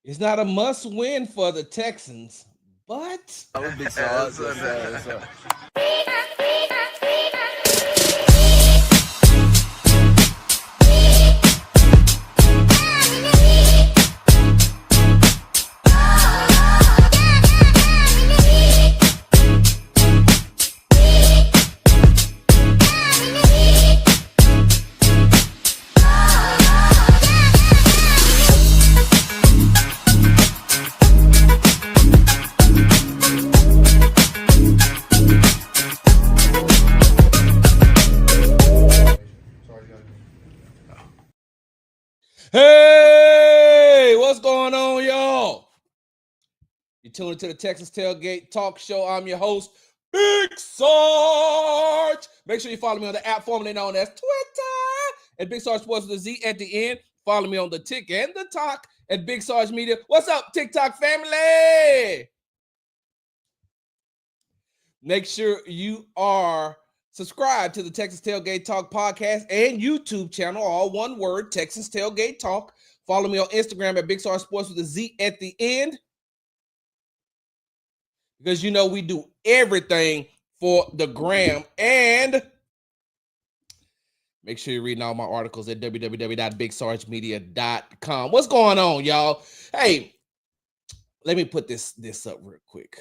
It's not a must win for the Texans, but I would be so. hey, what's going on, y'all? You're tuning to the Texas Tailgate Talk Show. I'm your host, Big Sarge. Make sure you follow me on the app formerly known as Twitter at Big Sarge Sports with a Z at the end. Follow me on the Tick and the Talk at Big Sarge Media. What's up, TikTok family? Make sure you are subscribed to the Texas Tailgate Talk podcast and YouTube channel, all one word, Texas Tailgate Talk. Follow me on Instagram at Big Sarge Sports with a Z at the end. Because you know we do everything for the gram. And make sure you're reading all my articles at www.bigsargemedia.com. What's going on, y'all? Hey, let me put this up real quick.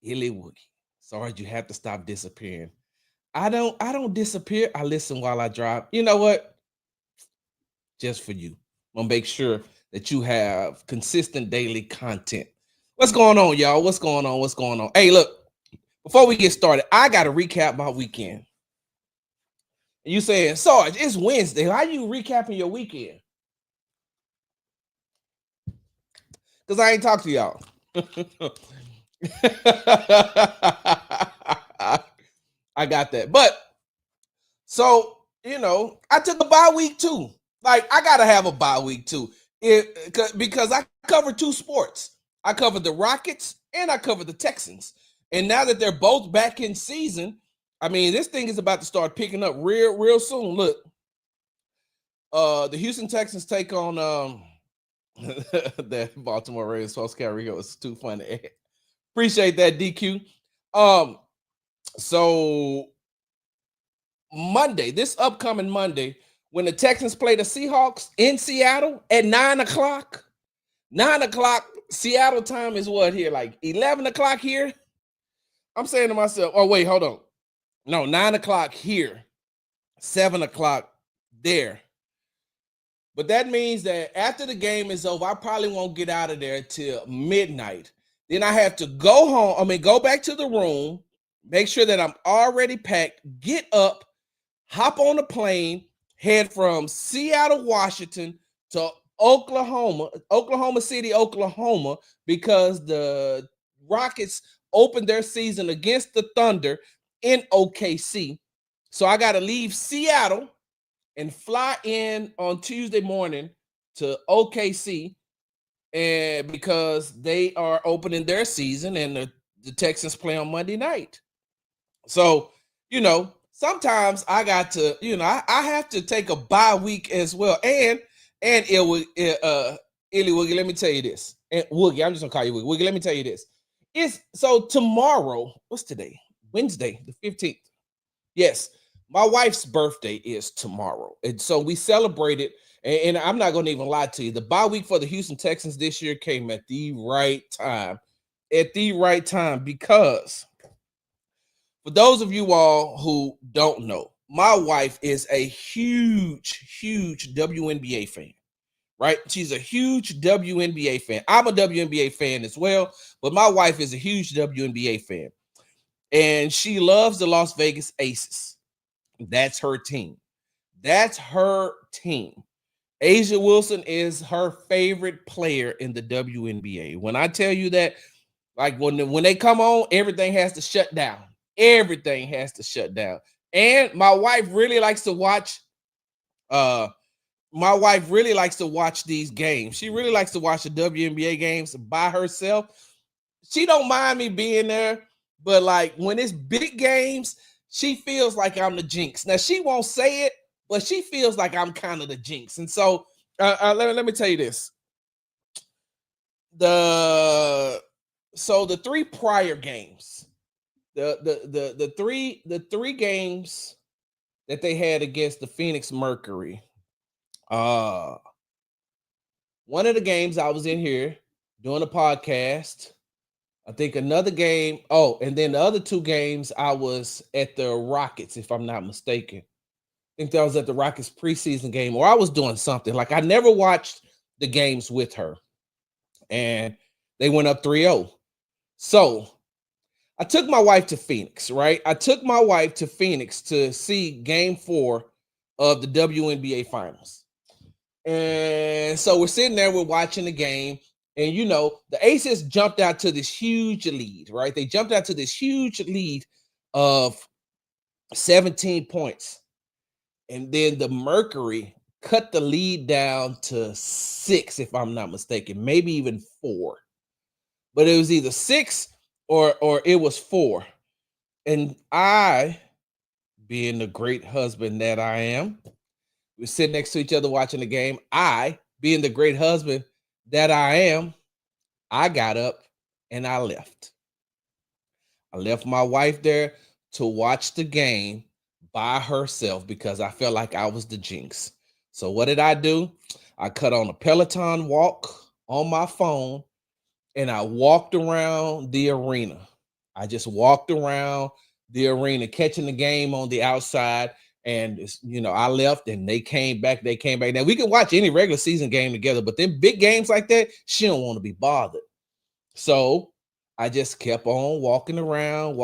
Illy Woogie. Sarge, you have to stop disappearing. I don't disappear. I listen while I drive. You know what? Just for you. I'm gonna make sure that you have consistent daily content. What's going on, y'all? What's going on? What's going on? Hey, look, before we get started, I got to recap my weekend. And you saying, Sarge, it's Wednesday. How you recapping your weekend? Because I ain't talked to y'all. I got that. But, so, you know, I took a bye week too. Like, I got to have a bye week too. Because I cover two sports. I covered the Rockets and I covered the Texans. And now that they're both back in season, I mean, this thing is about to start picking up real soon. Look, the Houston Texans take on that Baltimore Ravens false carry. It was too funny. Appreciate that, DQ. So Monday, this upcoming Monday, when the Texans play the Seahawks in Seattle at 9 o'clock. 9 o'clock Seattle time is what here? Like 11 o'clock here? I'm saying to myself, oh, wait, hold on. No, 9 o'clock here, 7 o'clock there. But that means that after the game is over, I probably won't get out of there till midnight. Then I have to go back to the room, make sure that I'm already packed, get up, hop on the plane, head from Seattle, Washington to Oklahoma City, Oklahoma, because the Rockets opened their season against the Thunder in OKC. So I got to leave Seattle and fly in on Tuesday morning to OKC, and because they are opening their season and the Texans play on Monday night. So, you know, sometimes I got to, you know, I have to take a bye week as well. And Illy Woogie, let me tell you this. And Woogie, I'm just gonna call you Woogie. Woogie, let me tell you this. It's so tomorrow, what's today? Wednesday, the 15th. Yes, my wife's birthday is tomorrow. And so we celebrated, and I'm not gonna even lie to you. The bye week for the Houston Texans this year came at the right time. At the right time, because for those of you all who don't know, my wife is a huge WNBA fan, right? She's a huge WNBA fan. I'm a WNBA fan as well, but my wife is a huge WNBA fan. And she loves the Las Vegas Aces. That's her team. That's her team. Asia Wilson is her favorite player in the WNBA. When I tell you that, like when they come on, everything has to shut down. Everything has to shut down. And my wife really likes to watch these games. She really likes to watch the WNBA games by herself. She don't mind me being there, but like when it's big games, she feels like I'm the jinx. Now she won't say it, but she feels like I'm kind of the jinx. And so let me tell you this. the so the three prior games, the three games that they had against the Phoenix Mercury. Uh One of the games I was in here doing a podcast. I think another game. Oh, and then the other two games I was at the Rockets, if I'm not mistaken. I think that was at the Rockets preseason game, or I was doing something. Like I never watched the games with her, and they went up 3-0. So I took my wife to Phoenix, right? I took my wife to Phoenix to see game 4 of the WNBA finals. And so we're sitting there, we're watching the game, and the Aces jumped out to this huge lead, right? They jumped out to this huge lead of 17 points. And then the Mercury cut the lead down to 6, if I'm not mistaken, maybe even 4. But it was either 6 or it was 4. And I, being the great husband that I am, we sit next to each other watching the game. I, being the great husband that I am, I got up and I left. I left my wife there to watch the game by herself because I felt like I was the jinx. So what did I do? I cut on a Peloton walk on my phone and I walked around the arena. I just walked around the arena, catching the game on the outside. And I left and they came back. Now we can watch any regular season game together, but then big games like that, she don't want to be bothered. So I just kept on walking around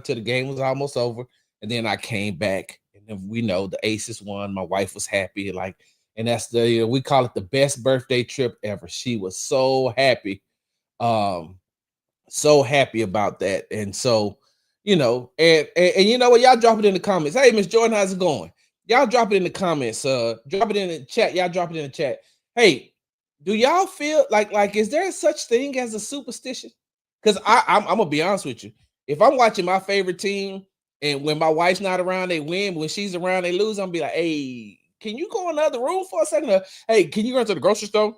till the game was almost over. And then I came back, and then the Aces won. My wife was happy, and that's we call it the best birthday trip ever. She was so happy. So happy about that. And so, and you know what? Y'all drop it in the comments. Hey, Miss Jordan, how's it going? Y'all drop it in the comments. Drop it in the chat. Y'all drop it in the chat. Hey, do y'all feel like is there such thing as a superstition? Because I'm gonna be honest with you. If I'm watching my favorite team and when my wife's not around, they win. When she's around, they lose. I'm gonna be like, hey, can you go in another room for a second? Hey, can you go to the grocery store?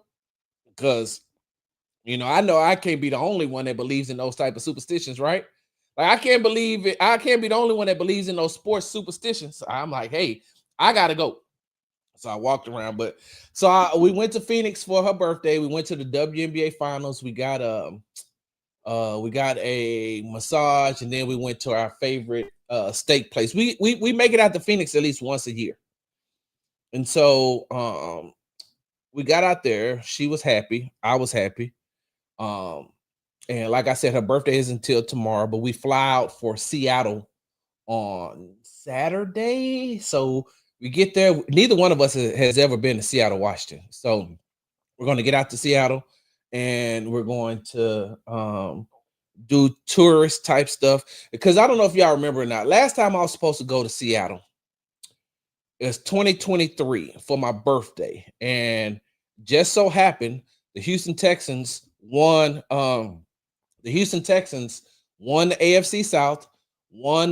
Because I know I can't be the only one that believes in those type of superstitions, right? Like I can't believe it. I can't be the only one that believes in those sports superstitions. So I'm like, hey, I gotta go. So I walked around, but we went to Phoenix for her birthday. We went to the WNBA finals. We got a massage, and then we went to our favorite steak place. We make it out to Phoenix at least once a year. And so we got out there. She was happy. I was happy. And like I said, her birthday is until tomorrow, but we fly out for Seattle on Saturday. So we get there. Neither one of us has ever been to Seattle, Washington. So we're going to get out to Seattle and we're going to do tourist type stuff. Because I don't know if y'all remember or not. Last time I was supposed to go to Seattle, it's 2023 for my birthday. And just so happened the Houston Texans won the AFC South, won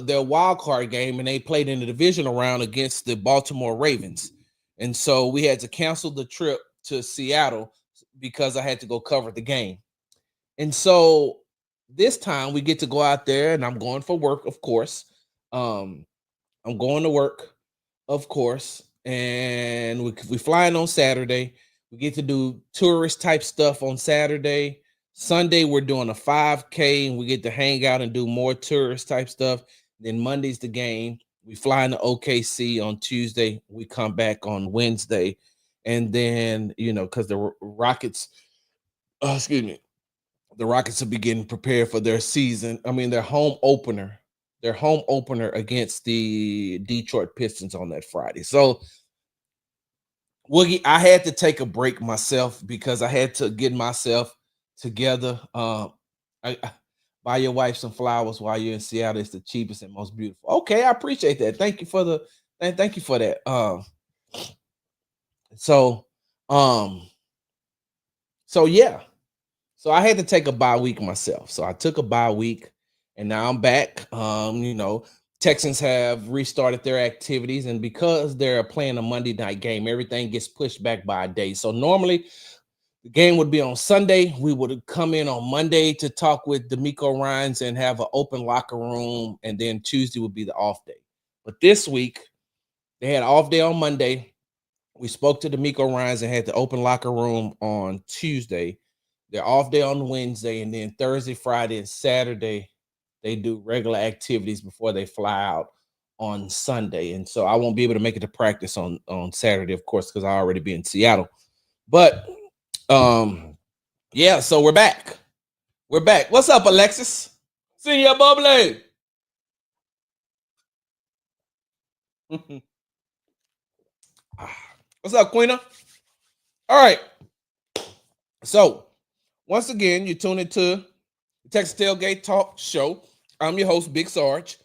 their wild card game, and they played in the divisional round against the Baltimore Ravens. And so we had to cancel the trip to Seattle because I had to go cover the game. And so this time we get to go out there, and I'm going for work, of course. I'm going to work, of course, and we flying on Saturday. We get to do tourist type stuff on Saturday. Sunday, we're doing a 5K, and we get to hang out and do more tourist type stuff. Then Monday's the game. We fly into OKC on Tuesday. We come back on Wednesday. And then, because the Rockets, the Rockets will be getting prepared for their season. I mean, their home opener against the Detroit Pistons on that Friday. So Woogie, I had to take a break myself because I had to get myself together. I buy your wife some flowers while you're in Seattle. It's the cheapest and most beautiful. Okay, I appreciate that. Thank you for that. So yeah. So I had to take a bye week myself. So I took a bye week and now I'm back. Texans have restarted their activities, and because they're playing a Monday night game, everything gets pushed back by a day. So normally The game would be on Sunday. We would come in on Monday to talk with D'Amico Ryans and have an open locker room, and then Tuesday would be the off day. But this week, they had an off day on Monday. We spoke to D'Amico Ryans and had the open locker room on Tuesday. They're off day on Wednesday, and then Thursday, Friday, and Saturday, they do regular activities before they fly out on Sunday. And so I won't be able to make it to practice on Saturday, of course, because I already be in Seattle. But yeah, so we're back. We're back. What's up, Alexis? Senior Bubbly. What's up, Queena? All right. So once again, you tune into the Texas Tailgate Talk Show. I'm your host, Big Sarge.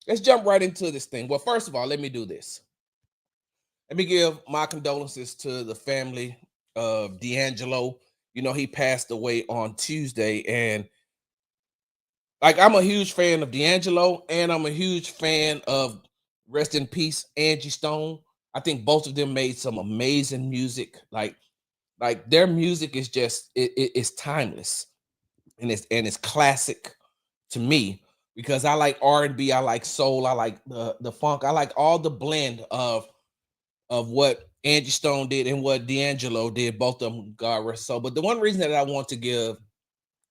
Let's jump right into this thing. Well, first of all, let me do this. Let me give my condolences to the family of D'Angelo. You know, he passed away on Tuesday, and like, I'm a huge fan of D'Angelo, and I'm a huge fan of, rest in peace, Angie Stone. I think both of them made some amazing music. Like their music is just it's timeless, and it's classic to me, because I like R&B, I like soul, I like the funk, I like all the blend of what Angie Stone did and what D'Angelo did. Both of them, God rest soul. But the one reason that I want to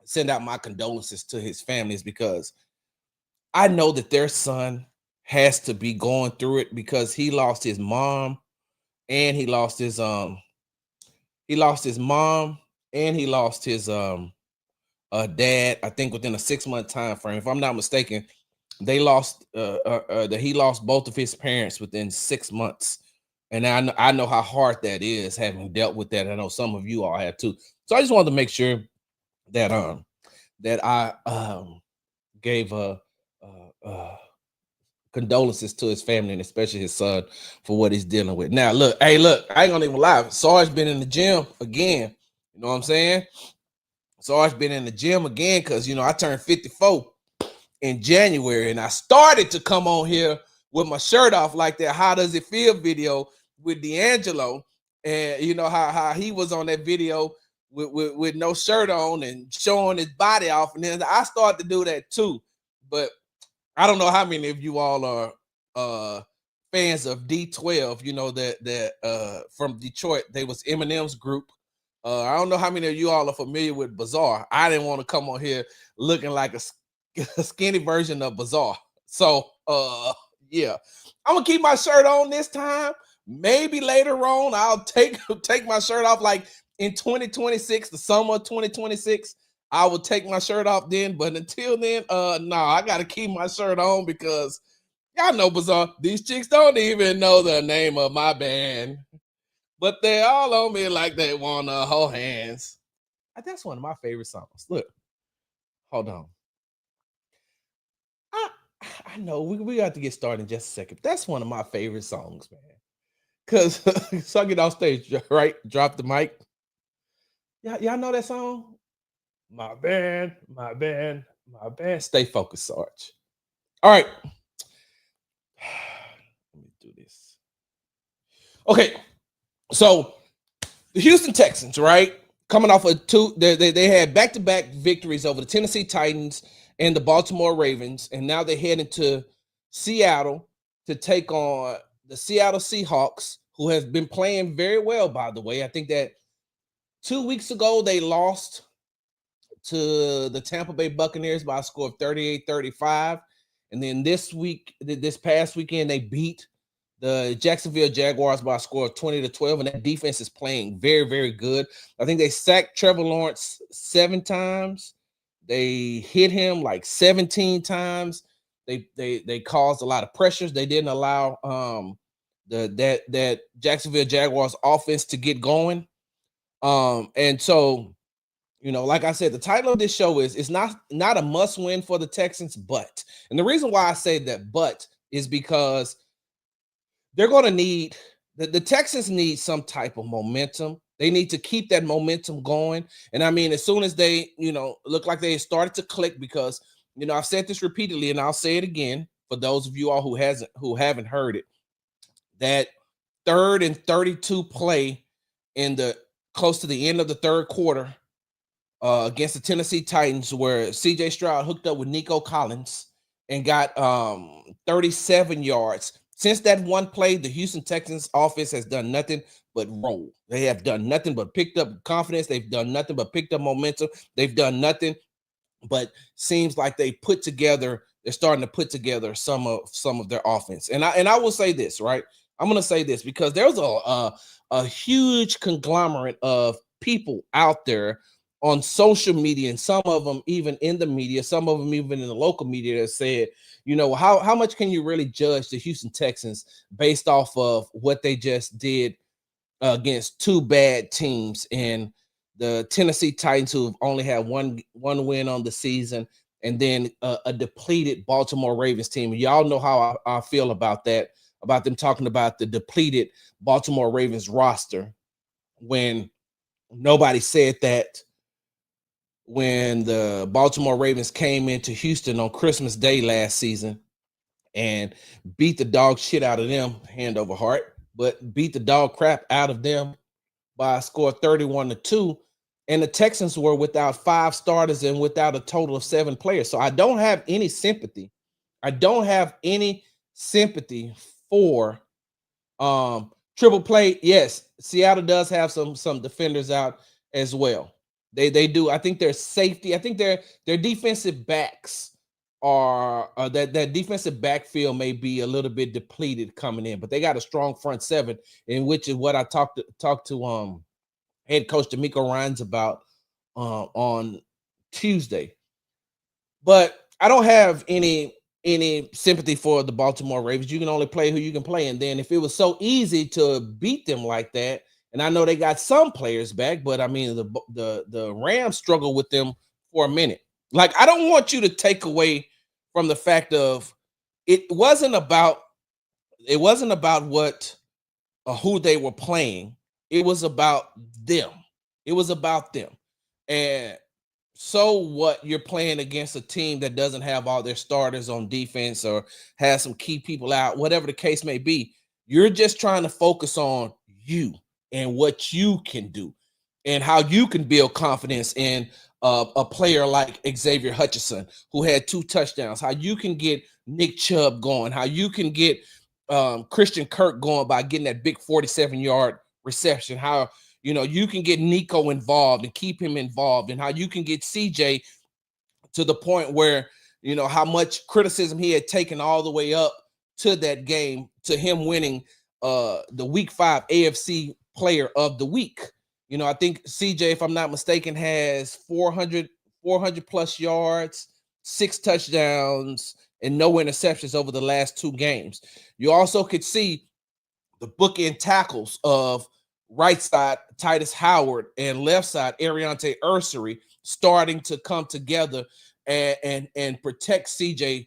send out my condolences to his family is because I know that their son has to be going through it, because he lost his mom, and he lost his mom, and he lost his dad, I think within a 6-month time frame. If I'm not mistaken, he lost both of his parents within 6 months. And I know how hard that is, having dealt with that. I know some of you all have too. So I just wanted to make sure that I gave condolences to his family, and especially his son, for what he's dealing with. Now, look, I ain't gonna even lie. Sarge been in the gym again. You know what I'm saying? Sarge been in the gym again, because, you know, I turned 54 in January, and I started to come on here with my shirt off, like that "How Does It Feel" video with D'Angelo, and you know how he was on that video with no shirt on and showing his body off, and then I started to do that too. But I don't know how many of you all are fans of D12. You know that from Detroit, they was Eminem's group. I don't know how many of you all are familiar with Bizarre. I didn't want to come on here looking like a skinny version of Bizarre. So yeah, I'm gonna keep my shirt on this time. Maybe later on I'll take my shirt off, like in 2026, the summer of 2026. I will take my shirt off then, but until then, no, I gotta keep my shirt on, because y'all know Bizarre. These chicks don't even know the name of my band, but they all on me like they wanna hold hands. That's one of my favorite songs. Look, hold on. I know we got to get started in just a second. That's one of my favorite songs, man. Cause Suck It Off Stage, right? Drop the mic. Y'all know that song? My band, my band, my band. Stay focused, Sarge. All right. Let me do this. Okay. So the Houston Texans, right? Coming off of they had back-to-back victories over the Tennessee Titans and the Baltimore Ravens, and now they head into Seattle to take on the Seattle Seahawks, who have been playing very well, by the way. I think that 2 weeks ago they lost to the Tampa Bay Buccaneers by a score of 38-35. And then this past weekend, they beat the Jacksonville Jaguars by a score of 20-12. And that defense is playing very, very good. I think they sacked Trevor Lawrence 7 times. They hit him like 17 times. They caused a lot of pressures. They didn't allow that Jacksonville Jaguars offense to get going. And so, you know, like I said, the title of this show is it's not a must win for the Texans, but, and the reason why I say that but is because they're going to need the Texans need some type of momentum. They need to keep that momentum going. And I mean, as soon as they, you know, look like they started to click, because, you know, I've said this repeatedly and I'll say it again for those of you all who haven't heard it, that 3rd and 32 play in the close to the end of the third quarter against the Tennessee Titans, where CJ Stroud hooked up with Nico Collins and got 37 yards. Since that one play, the Houston Texans offense has done nothing but roll. They have done nothing but picked up confidence. They've done nothing but picked up momentum. They've done nothing but seems like they're starting to put together some of their offense. And I will say this, right? I'm going to say this because there's a huge conglomerate of people out there on social media, and some of them even in the media, some of them even in the local media, that said, how much can you really judge the Houston Texans based off of what they just did against two bad teams, and the Tennessee Titans, who have only had one win on the season, and then a depleted Baltimore Ravens team. Y'all know how I feel about that, about them talking about the depleted Baltimore Ravens roster, when nobody said that when the Baltimore Ravens came into Houston on Christmas Day last season and beat the dog shit out of them, hand over heart, but beat the dog crap out of them by a score 31-2. And the Texans were without 5 starters and without a total of 7 players. So I don't have any sympathy. I don't have any sympathy for triple play. Yes, Seattle does have some defenders out as well. They do. I think their safety, I think their defensive backs are that defensive backfield may be a little bit depleted coming in, but they got a strong front seven, in which is what I talked to head coach DeMeco Ryans about on Tuesday. But I don't have any sympathy for the Baltimore Ravens. You can only play who you can play, and then if it was so easy to beat them like that, and I know they got some players back, but I mean the Rams struggled with them for a minute. Like, I don't want you to take away from the fact of it wasn't about what who they were playing. It was about them. It was about them. And so what, you're playing against a team that doesn't have all their starters on defense or has some key people out, whatever the case may be. You're just trying to focus on you and what you can do and how you can build confidence in a player like Xavier Hutchinson, who had 2 touchdowns, how you can get Nick Chubb going, how you can get Christian Kirk going by getting that big 47-yard reception, how you can get Nico involved and keep him involved, and how you can get CJ to the point where how much criticism he had taken all the way up to that game, to him winning the Week 5 AFC Player of the Week. I think CJ, if I'm not mistaken, has 400 plus yards, 6 touchdowns, and no interceptions over the last 2 games. You also could see the bookend tackles of right side Titus Howard and left side Ariante Ursery starting to come together and protect CJ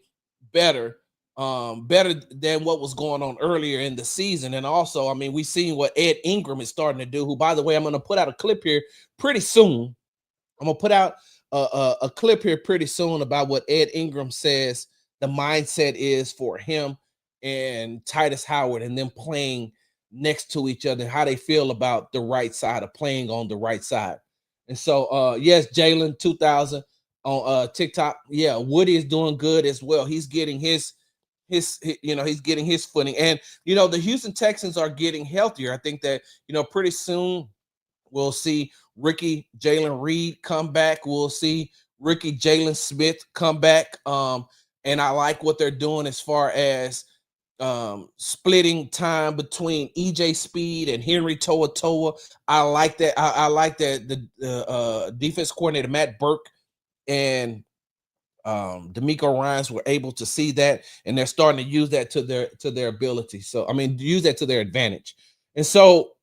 better than what was going on earlier in the season. And also, I mean, we've seen what Ed Ingram is starting to do, who, by the way, I'm going to put out a clip here pretty soon. I'm going to put out a clip here pretty soon about what Ed Ingram says the mindset is for him and Titus Howard and them playing next to each other, how they feel about the right side of playing on the right side. And so, yes, Jalen 2000 on TikTok. Yeah, Woody is doing good as well. He's getting his he's getting his footing. And, the Houston Texans are getting healthier. I think that, pretty soon we'll see rookie Jalen Reed come back. We'll see rookie Jalen Smith come back. And I like what they're doing as far as splitting time between EJ Speed and Henry Toa. I like that. I like that the defense coordinator Matt Burke and DeMeco Ryans were able to see that, and they're starting to use that to their ability. So, I mean, use that to their advantage. And so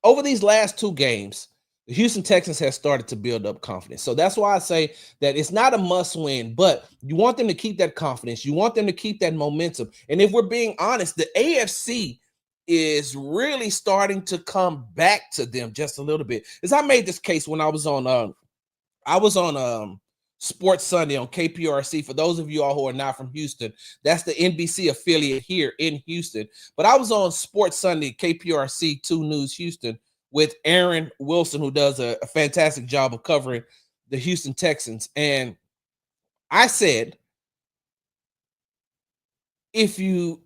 over these last 2 games, the Houston Texans have started to build up confidence. So that's why I say that it's not a must win, but you want them to keep that confidence. You want them to keep that momentum. And if we're being honest, the AFC is really starting to come back to them just a little bit. As I made this case when I was on Sports Sunday on KPRC. For those of you all who are not from Houston, that's the NBC affiliate here in Houston. But I was on Sports Sunday, KPRC 2 News Houston, with Aaron Wilson, who does a fantastic job of covering the Houston Texans. And I said, if you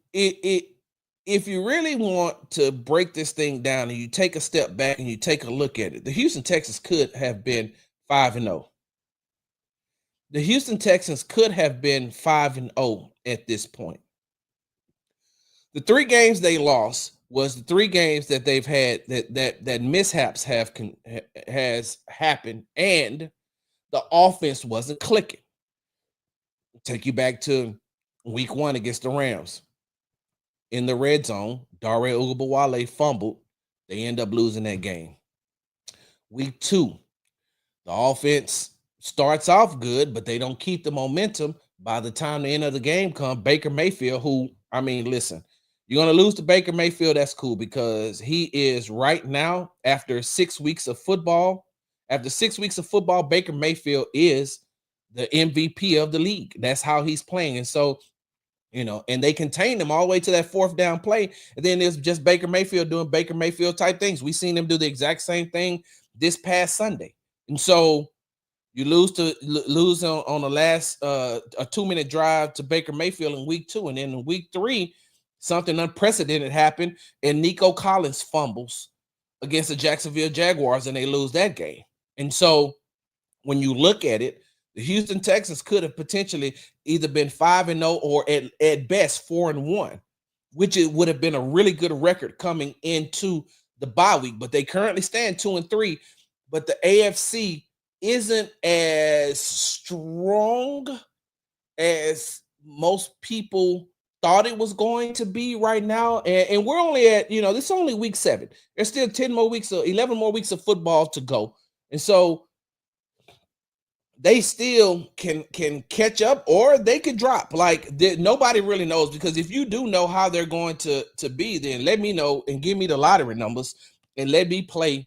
really want to break this thing down and you take a step back and you take a look at it, the Houston Texans could have been 5-0. The Houston Texans could have been 5-0 at this point. The 3 games they lost was the 3 games that they've had that mishaps has happened, and the offense wasn't clicking. Take you back to week 1 against the Rams. In the red zone, Dare Ogunbowale fumbled. They end up losing that game. Week 2, the offense starts off good, but they don't keep the momentum. By the time the end of the game comes, Baker Mayfield, who, I mean, listen, you're going to lose to Baker Mayfield, that's cool, because he is right now, after 6 weeks of football, Baker Mayfield is the MVP of the league. That's how he's playing. And so, and they contained him all the way to that 4th down play. And then there's just Baker Mayfield doing Baker Mayfield type things. We've seen him do the exact same thing this past Sunday. And so you lose on the last a 2-minute drive to Baker Mayfield in week 2. And then in week 3, something unprecedented happened, and Nico Collins fumbles against the Jacksonville Jaguars, and they lose that game. And so when you look at it, the Houston Texans could have potentially either been 5-0 or at best 4-1, which it would have been a really good record coming into the bye week. But they currently stand 2-3. But the AFC isn't as strong as most people thought it was going to be right now. And we're only at, this is only week 7. There's still 11 more weeks of football to go. And so they still can catch up, or they could drop. Like, nobody really knows, because if you do know how they're going to be, then let me know and give me the lottery numbers and let me play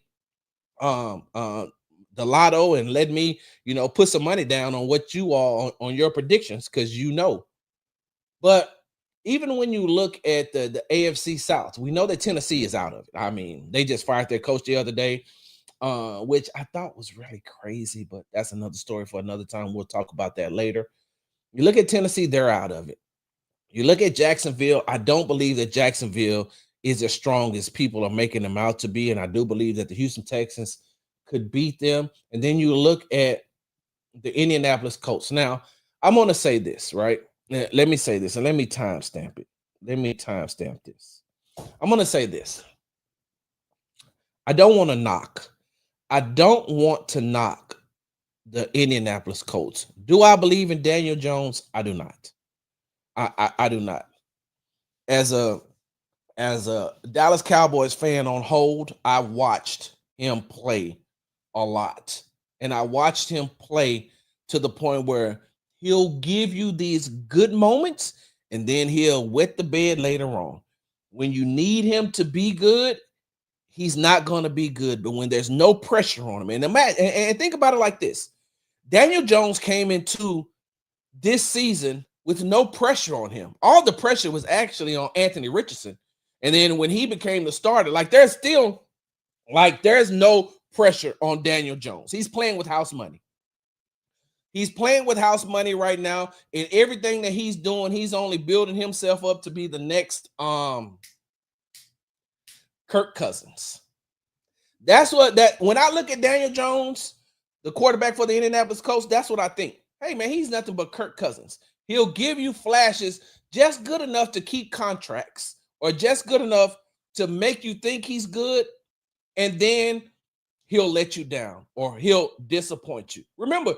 the lotto, and let me, put some money down on what you all on your predictions, because But even when you look at the AFC South, we know that Tennessee is out of it. I mean, they just fired their coach the other day, which I thought was really crazy, but that's another story for another time. We'll talk about that later. You look at Tennessee, they're out of it. You look at Jacksonville, I don't believe that Jacksonville is as strong as people are making them out to be, and I do believe that the Houston Texans could beat them. And then you look at the Indianapolis Colts. Now, I'm going to say this, right? Let me say this, and let me timestamp it. I'm going to say this. I don't want to knock the Indianapolis Colts. Do I believe in Daniel Jones? I do not. I do not. As a Dallas Cowboys fan on hold, I watched him play a lot. And I watched him play to the point where he'll give you these good moments, and then he'll wet the bed later on. When you need him to be good, he's not going to be good. But when there's no pressure on him, and think about it like this. Daniel Jones came into this season with no pressure on him. All the pressure was actually on Anthony Richardson. And then when he became the starter, there's no pressure on Daniel Jones. He's playing with house money. He's playing with house money right now, and everything that he's doing, he's only building himself up to be the next Kirk Cousins. When I look at Daniel Jones, the quarterback for the Indianapolis Colts, that's what I think. Hey, man, he's nothing but Kirk Cousins. He'll give you flashes just good enough to keep contracts, or just good enough to make you think he's good, and then he'll let you down, or he'll disappoint you. Remember,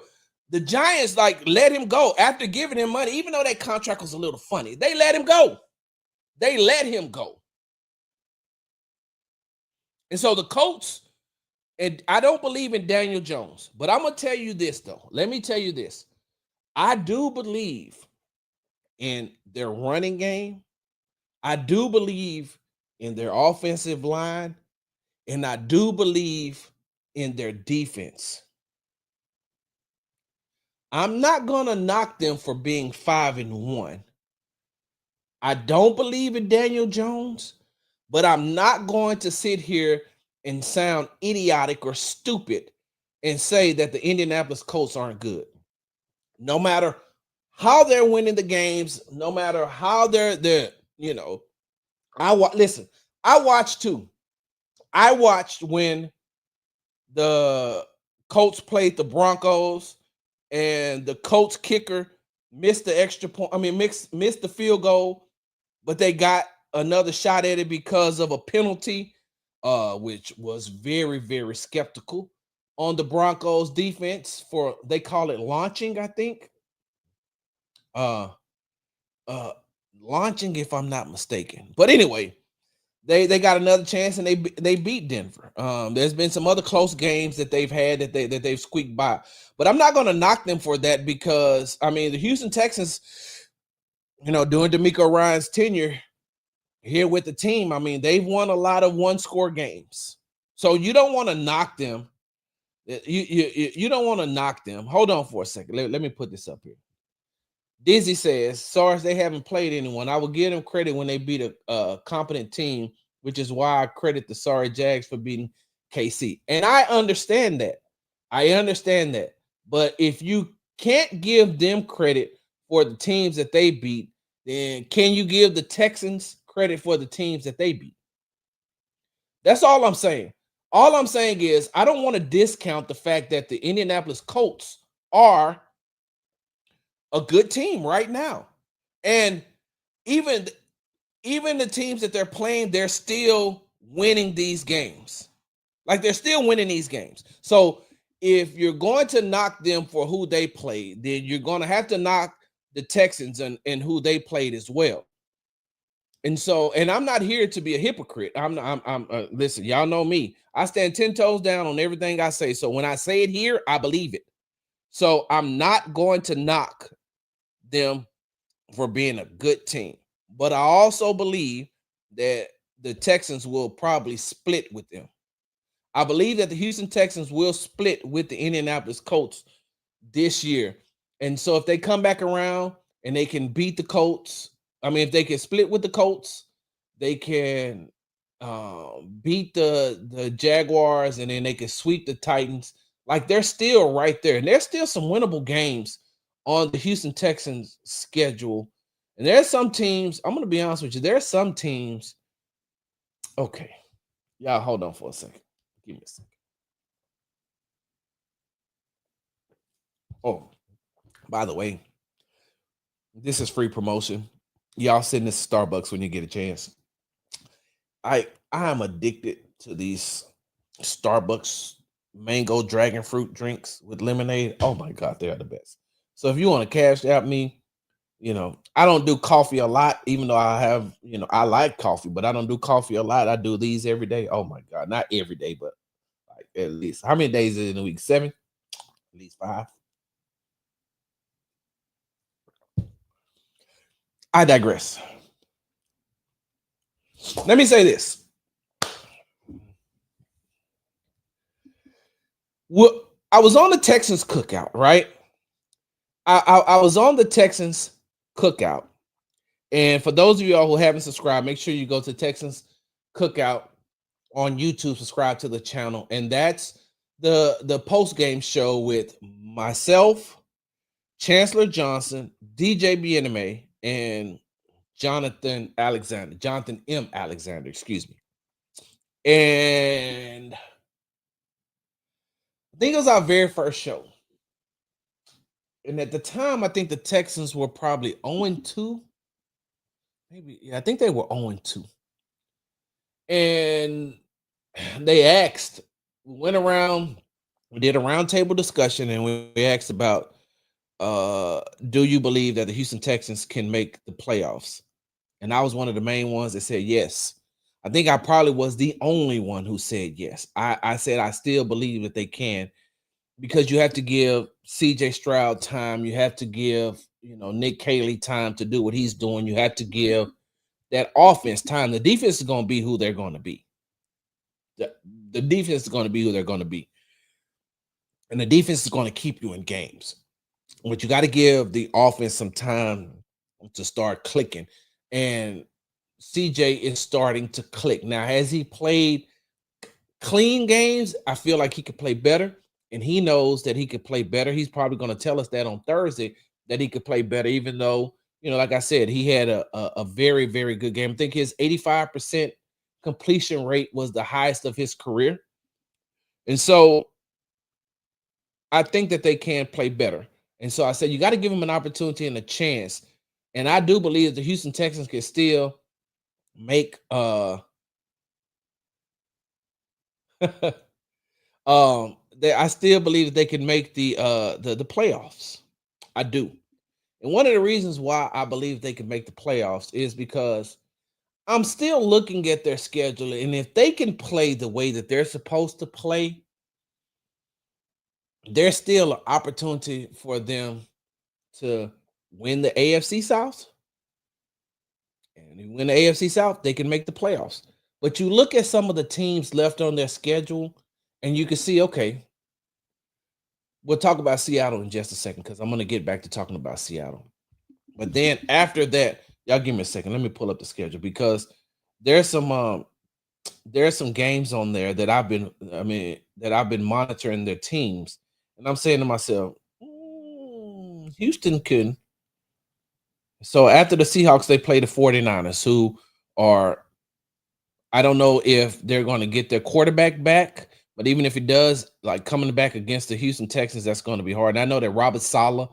the Giants let him go after giving him money, even though that contract was a little funny. They let him go. And so the Colts, and I don't believe in Daniel Jones, but I'm going to tell you this, though. Let me tell you this. I do believe in their running game. I do believe in their offensive line, and I do believe in their defense. I'm not going to knock them for being 5-1. I don't believe in Daniel Jones, but I'm not going to sit here and sound idiotic or stupid and say that the Indianapolis Colts aren't good. No matter how they're winning the games, no matter how they're you know, listen, I watched too. I watched when the Colts played the Broncos and the Colts kicker missed the extra point. I mean, missed the field goal, but they got another shot at it because of a penalty, which was very, very skeptical on the Broncos defense for they call it launching, I think. Uh uh Launching, if I'm not mistaken. But anyway, they got another chance and they beat Denver. There's been some other close games that they've had that they've squeaked by, but I'm not going to knock them for that because I mean the Houston Texans, during D'Amico Ryan's tenure here with the team, I mean they've won a lot of one-score games, so you don't want to knock them. You don't want to knock them. Hold on for a second. Let me put this up here. Dizzy says, sorry, they haven't played anyone. I will give them credit when they beat a competent team, which is why I credit the sorry Jags for beating KC. And I understand that. But if you can't give them credit for the teams that they beat, then can you give the Texans credit for the teams that they beat? That's all I'm saying. All I'm saying is I don't want to discount the fact that the Indianapolis Colts are a good team right now. And even the teams that they're playing, they're still winning these games. Like they're still winning these games. So if you're going to knock them for who they played, then you're going to have to knock the Texans and who they played as well. And so, and I'm not here to be a hypocrite. I'm listen, y'all know me. I stand 10 toes down on everything I say. So when I say it here, I believe it. So I'm not going to knock them for being a good team. But I also believe that the Texans will probably split with them. I believe that the Houston Texans will split with the Indianapolis Colts this year. And so if they come back around and they can beat the Colts, I mean, if they can split with the Colts, they can beat the Jaguars and then they can sweep the Titans. Like they're still right there. And there's still some winnable games on the Houston Texans schedule. And there's some teams, I'm going to be honest with you, there's some teams. Okay. Y'all hold on for a second. Give me a second. Oh, by the way, this is free promotion. Y'all send this to Starbucks when you get a chance. I am addicted to these Starbucks mango dragon fruit drinks with lemonade. Oh my God, they are the best. So if you want to cash out me, I don't do coffee a lot, even though I have, I like coffee, but I don't do coffee a lot. I do these every day. Oh my God, not every day, but like at least how many days is it in a week? 7, at least 5. I digress. Let me say this. Well, I was on the Texans cookout, right? I was on the Texans cookout. And for those of y'all who haven't subscribed, make sure you go to Texans Cookout on YouTube, subscribe to the channel. And that's the post-game show with myself, Chancellor Johnson, DJ BNMA, and Jonathan M. Alexander, excuse me. And I think it was our very first show. And at the time, I think the Texans were probably 0-2. Maybe, yeah, I think they were 0-2. And they asked, we went around, we did a roundtable discussion, and we asked about, do you believe that the Houston Texans can make the playoffs? And I was one of the main ones that said yes. I think I probably was the only one who said yes. I said I still believe that they can, because you have to give CJ Stroud time. You have to give, Nick Caley time to do what he's doing. You have to give that offense time. The defense is going to be who they're going to be. The defense is going to be who they're going to be. And the defense is going to keep you in games. But you got to give the offense some time to start clicking. And CJ is starting to click. Now, has he played clean games, I feel like he could play better, and he knows that he could play better. He's probably going to tell us that on Thursday that he could play better, even though, like I said, he had a very, very good game. I think his 85% completion rate was the highest of his career. And so I think that they can play better. And so I said, you got to give him an opportunity and a chance. And I do believe the Houston Texans can still make I still believe that they can make the playoffs. I do. And one of the reasons why I believe they can make the playoffs is because I'm still looking at their schedule, and if they can play the way that they're supposed to play, there's still an opportunity for them to win the AFC South. And if you win the AFC South, they can make the playoffs. But you look at some of the teams left on their schedule, and you can see, okay, we'll talk about Seattle in just a second because I'm going to get back to talking about Seattle. But then after that, y'all give me a second. Let me pull up the schedule because there's some games on there that I've been monitoring their teams, and I'm saying to myself, Houston could. So after the Seahawks, they play the 49ers, who are, I don't know if they're going to get their quarterback back, but even if it does, like coming back against the Houston Texans, that's going to be hard. And I know that Robert Saleh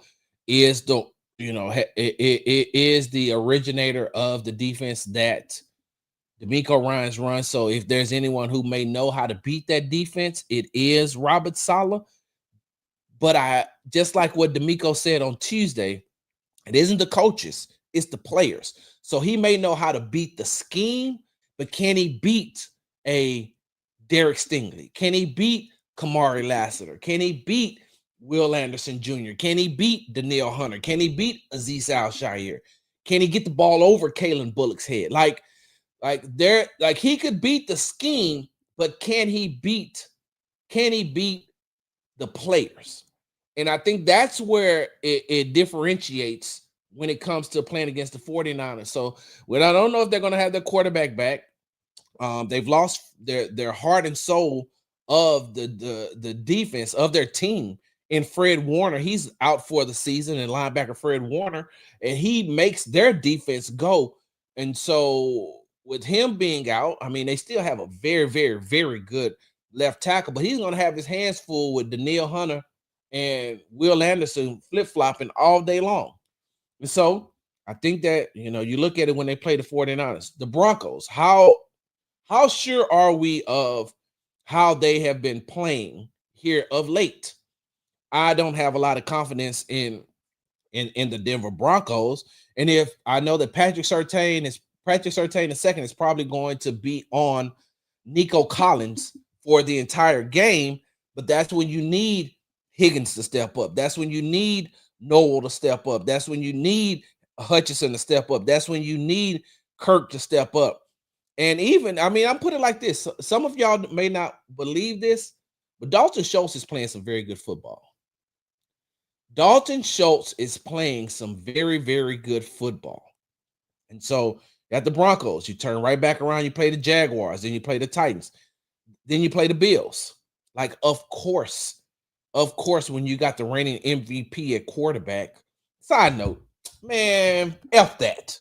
is it is the originator of the defense that DeMeco Ryans runs. So if there's anyone who may know how to beat that defense, it is Robert Saleh. But I just like what DeMeco said on Tuesday, it isn't the coaches, it's the players. So he may know how to beat the scheme, but can he beat a Derek Stingley? Can he beat Kamari Lassiter? Can he beat Will Anderson Jr.? Can he beat Danielle Hunter? Can he beat Azeez Al-Shaair? Can he get the ball over Kalen Bullock's head? Like he could beat the scheme, but can he beat the players? And I think that's where it differentiates when it comes to playing against the 49ers. So I don't know if they're going to have their quarterback back. They've lost their heart and soul of the defense of their team in Fred Warner. He's out for the season, and linebacker Fred Warner, and he makes their defense go. And so with him being out, I mean, they still have a very, very, very good left tackle, but he's going to have his hands full with Danielle Hunter and Will Anderson flip-flopping all day long. And so I think that, you look at it when they play the 49ers, the Broncos, how sure are we of how they have been playing here of late? I don't have a lot of confidence in the Denver Broncos. And if I know that Patrick Surtain II is probably going to be on Nico Collins for the entire game, but that's when you need Higgins to step up. That's when you need Noel to step up. That's when you need Hutchinson to step up. That's when you need Kirk to step up. And even, I'm put it like this. Some of y'all may not believe this, but Dalton Schultz is playing some very good football. Dalton Schultz is playing some very, very good football. And so at the Broncos, you turn right back around, you play the Jaguars, then you play the Titans, then you play the Bills. Like, of course, when you got the reigning MVP at quarterback. Side note, man, F that.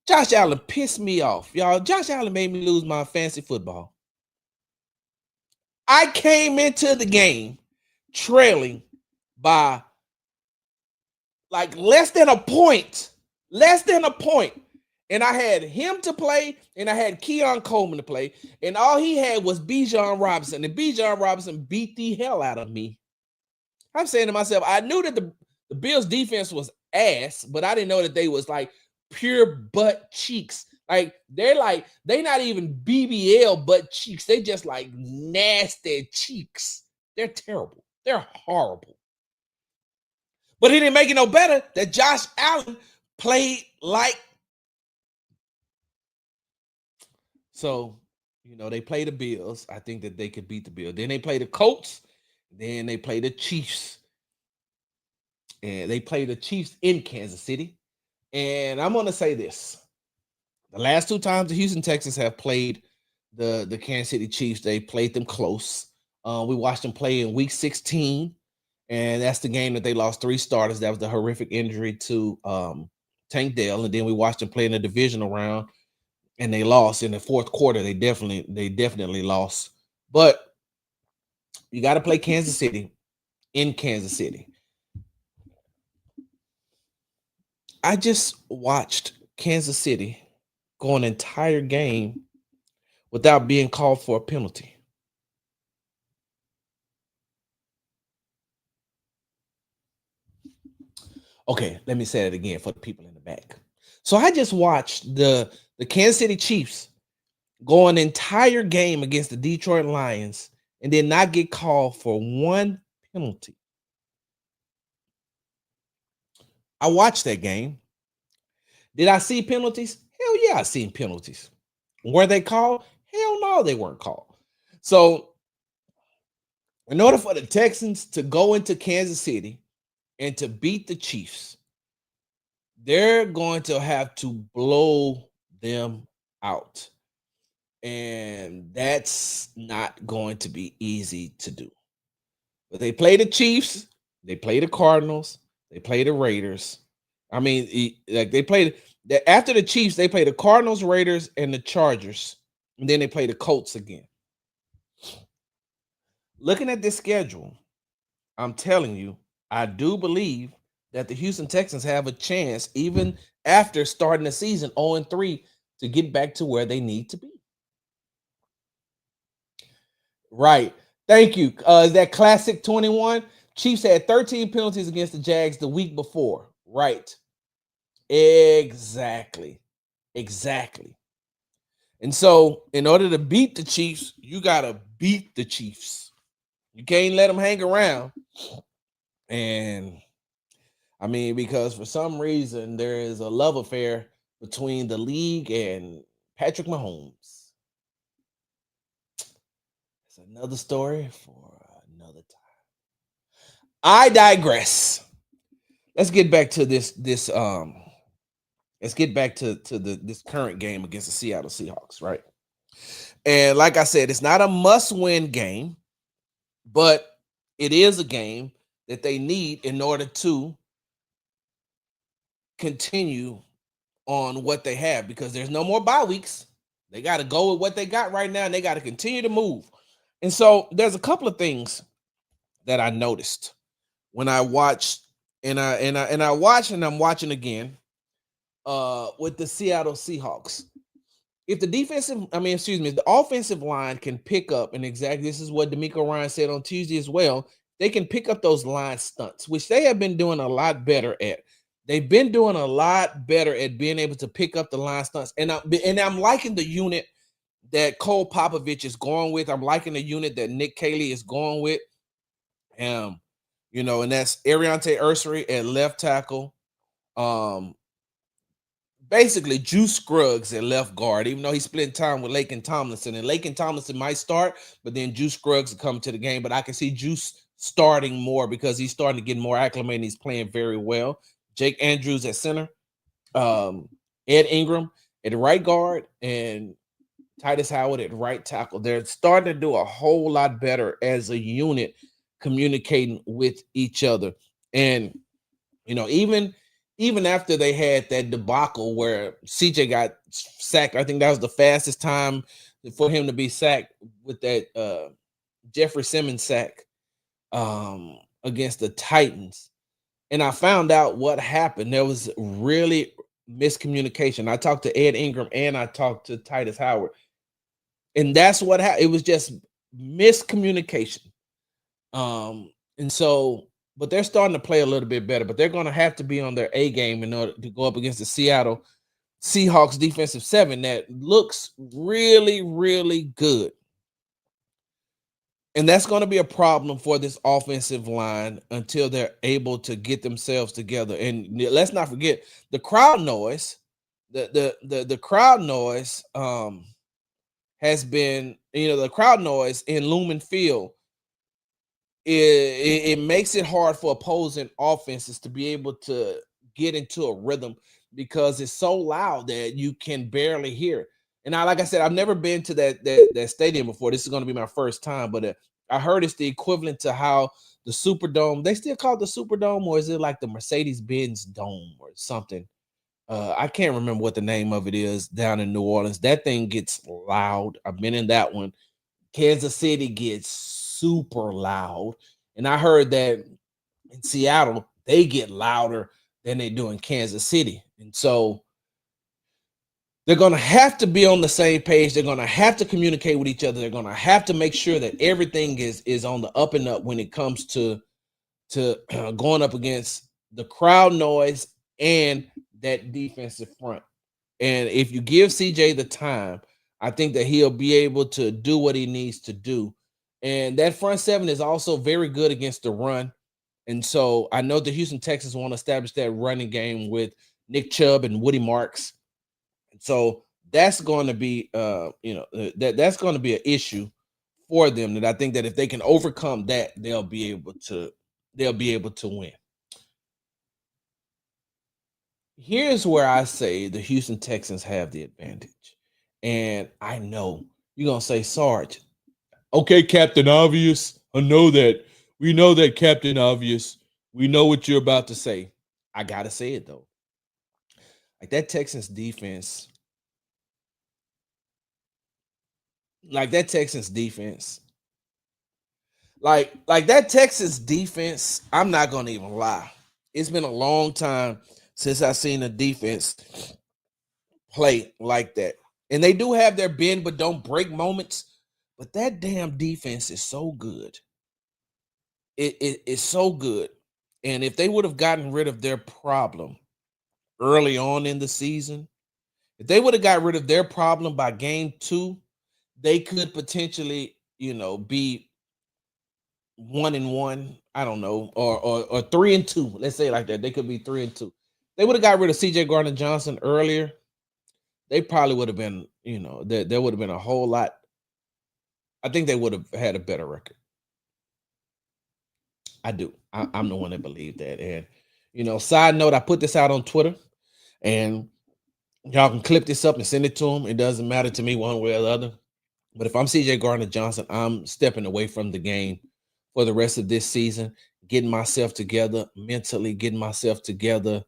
Josh Allen pissed me off, y'all. Josh Allen made me lose my fantasy football. I came into the game trailing by like less than a point. And I had him to play, and I had Keon Coleman to play, and all he had was Bijan Robinson, and Bijan Robinson beat the hell out of me. I'm saying to myself, I knew that the Bills defense was ass, but I didn't know that they was like pure butt cheeks. Like they not even BBL butt cheeks. They just like nasty cheeks. They're terrible. They're horrible. But it didn't make it no better that Josh Allen played like. So, they play the Bills. I think that they could beat the Bills. Then they play the Colts. Then they play the Chiefs. And they play the Chiefs in Kansas City. And I'm going to say this. The last two times the Houston Texans have played the Kansas City Chiefs. They played them close. We watched them play in Week 16, and that's the game that they lost 3 starters. That was the horrific injury to Tank Dell, and then we watched them play in the divisional round, and they lost in the fourth quarter. They definitely lost. But you got to play Kansas City in Kansas City. I just watched Kansas City go an entire game without being called for a penalty. Okay, let me say it again for the people in the back. So I just watched the Kansas City Chiefs go an entire game against the Detroit Lions and then not get called for one penalty. I watched that game. Did I see penalties? Hell yeah, I seen penalties. Were they called? Hell no, they weren't called. So, in order for the Texans to go into Kansas City and to beat the Chiefs, they're going to have to blow them out. And that's not going to be easy to do. But they play the Chiefs, they play the Cardinals, they play the Raiders. I mean, like they played after the Chiefs, they play the Cardinals, Raiders, and the Chargers, and then they play the Colts again. Looking at this schedule, I'm telling you, I do believe that the Houston Texans have a chance, even after starting the season 0-3, to get back to where they need to be. Right. Thank you. That classic 21. Chiefs had 13 penalties against the Jags the week before. Right. Exactly. And so, in order to beat the Chiefs, you got to beat the Chiefs. You can't let them hang around. And I mean, because for some reason, there is a love affair between the league and Patrick Mahomes. It's another story for another time. I digress. Let's get back to this let's get back to this current game against the Seattle Seahawks, right? And like I said, it's not a must-win game, but it is a game that they need in order to continue on what they have, because there's no more bye weeks. They got to go with what they got right now, and they got to continue to move. And so there's a couple of things that I noticed when I watched, and I watched, and I'm watching again with the Seattle Seahawks. If the offensive line can pick up, and exactly this is what D'Amico Ryan said on Tuesday as well, they can pick up those line stunts, which they have been doing a lot better at. They've been doing a lot better at being able to pick up the line stunts. And I'm liking the unit that Cole Popovich is going with. I'm liking the unit that Nick Caley is going with. And that's Ariante Ursery at left tackle. Basically Juice Scruggs at left guard, even though he's splitting time with Laken Tomlinson. And Laken Tomlinson might start, but then Juice Scruggs will come to the game. But I can see Juice starting more because he's starting to get more acclimated. He's playing very well. Jake Andrews at center. Ed Ingram at right guard, and Titus Howard at right tackle. They're starting to do a whole lot better as a unit, communicating with each other. And, even after they had that debacle where CJ got sacked, I think that was the fastest time for him to be sacked, with that Jeffrey Simmons sack against the Titans. And I found out what happened. There was really miscommunication. I talked to Ed Ingram and I talked to Titus Howard. And that's what happened. It was just miscommunication. And so, but they're starting to play a little bit better, but they're going to have to be on their A game in order to go up against the Seattle Seahawks defensive seven that looks really, really good. And that's going to be a problem for this offensive line until they're able to get themselves together. And let's not forget the crowd noise. The crowd noise has been, the crowd noise in Lumen Field. It makes it hard for opposing offenses to be able to get into a rhythm because it's so loud that you can barely hear it. And I, like I said, I've never been to that stadium before. This is going to be my first time, but I heard it's the equivalent to how the Superdome. They still call it the Superdome, or is it like the Mercedes Benz Dome or something? I can't remember what the name of it is down in New Orleans. That thing gets loud. I've been in that one. Kansas City gets super loud, and I heard that in Seattle they get louder than they do in Kansas City, and so they're going to have to be on the same page. They're going to have to communicate with each other. They're going to have to make sure that everything is on the up and up when it comes to going up against the crowd noise and that defensive front. And if you give CJ the time, I think that he'll be able to do what he needs to do. And that front seven is also very good against the run. And so I know the Houston Texans want to establish that running game with Nick Chubb and Woody Marks. So that's going to be that's going to be an issue for them, that I think that if they can overcome that, they'll be able to win. Here's where I say the Houston Texans have the advantage. And I know you're going to say, Sarge, okay, Captain Obvious. I know that. We know that, Captain Obvious. We know what you're about to say. I got to say it, though. Like that Texans defense, like that Texans defense, like that Texas defense, I'm not going to even lie. It's been a long time since I've seen a defense play like that. And they do have their bend but don't break moments, but that damn defense is so good. It's so good. And if they would have gotten rid of their problem early on in the season, if they would have got rid of their problem by game 2, they could potentially, be 1-1. I don't know, or 3-2. Let's say it like that. They could be 3-2. They would have got rid of CJ Gardner-Johnson earlier. They probably would have been, there would have been a whole lot. I think they would have had a better record. I do. I'm the one that believed that. And, side note, I put this out on Twitter, and y'all can clip this up and send it to them. It doesn't matter to me one way or the other. But if I'm CJ Gardner-Johnson, I'm stepping away from the game for the rest of this season, getting myself together mentally, getting myself together,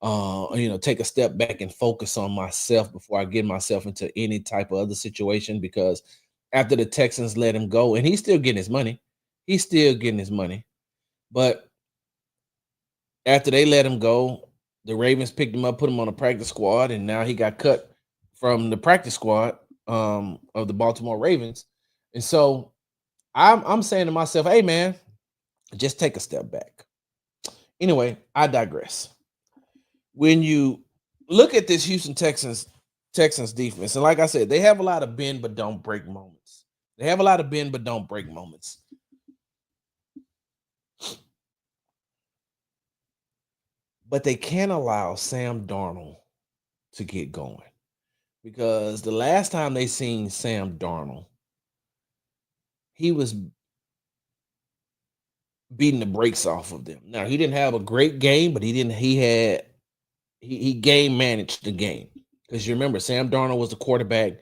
take a step back and focus on myself before I get myself into any type of other situation. Because after the Texans let him go, and he's still getting his money, but after they let him go, the Ravens picked him up, put him on a practice squad, and now he got cut from the practice squad of the Baltimore Ravens. And so I'm saying to myself, hey man, just take a step back. Anyway, I digress. When you look at this Houston Texans defense, and like I said, they have a lot of bend but don't break moments. But they can't allow Sam Darnold to get going, because the last time they seen Sam Darnold, he was beating the brakes off of them. Now, he didn't have a great game, but he game managed the game. Because you remember, Sam Darnold was the quarterback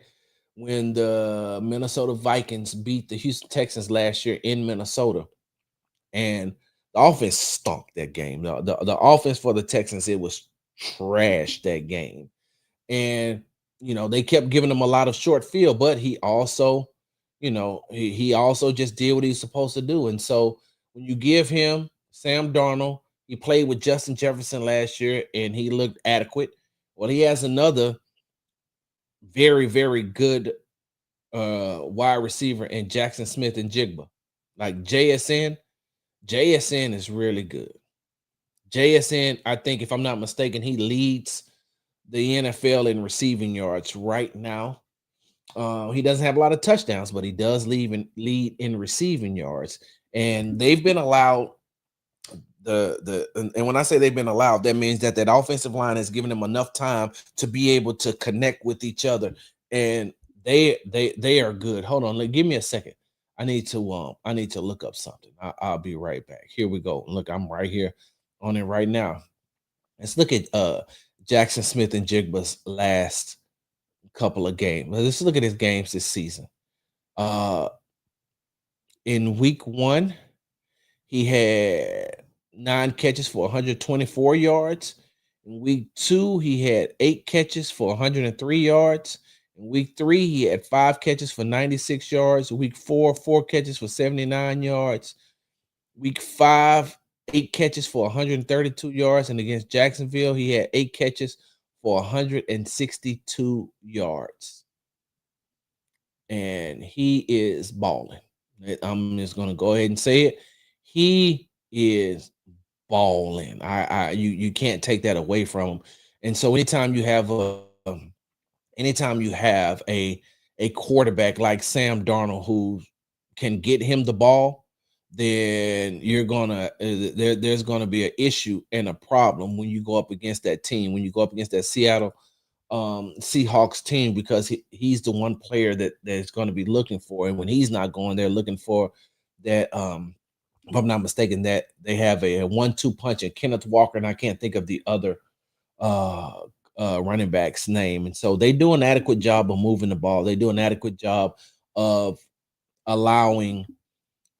when the Minnesota Vikings beat the Houston Texans last year in Minnesota. And the offense stunk that game. The offense for the Texans, it was trash that game. And, they kept giving him a lot of short field, but he also, he also just did what he's supposed to do. And so when you give him Sam Darnold, he played with Justin Jefferson last year and he looked adequate. Well, he has another very, very good wide receiver in Jackson Smith and Jigba. Like JSN is really good. JSN, I think, if I'm not mistaken, he leads the NFL in receiving yards right now. He doesn't have a lot of touchdowns, but he does lead in receiving yards. And they've been allowed and when I say they've been allowed, that means that offensive line has given them enough time to be able to connect with each other. And they are good. Hold on, give me a second. I need to look up something. I'll be right back. Here we go. Look, I'm right here on it right now. Let's look at Jackson Smith and Jigba's last couple of games. Let's look at his games this season. In week 1, he had 9 catches for 124 yards. In week 2, he had 8 catches for 103 yards. In week 3, he had 5 catches for 96 yards. Week 4, 4 catches for 79 yards. Week 5, 8 catches for 132 yards. And against Jacksonville, he had 8 catches for 162 yards. And he is balling. I'm just going to go ahead and say it. He is balling. You can't take that away from him. And so anytime you have a quarterback like Sam Darnold who can get him the ball, then you're gonna there's gonna be an issue and a problem when you go up against that team, when you go up against that Seattle Seahawks team, because he's the one player that's going to be looking for, and when he's not going, they're looking for that. If I'm not mistaken, that they have a 1-2 punch in Kenneth Walker, and I can't think of the other running back's name. And so they do an adequate job of moving the ball. They do an adequate job of allowing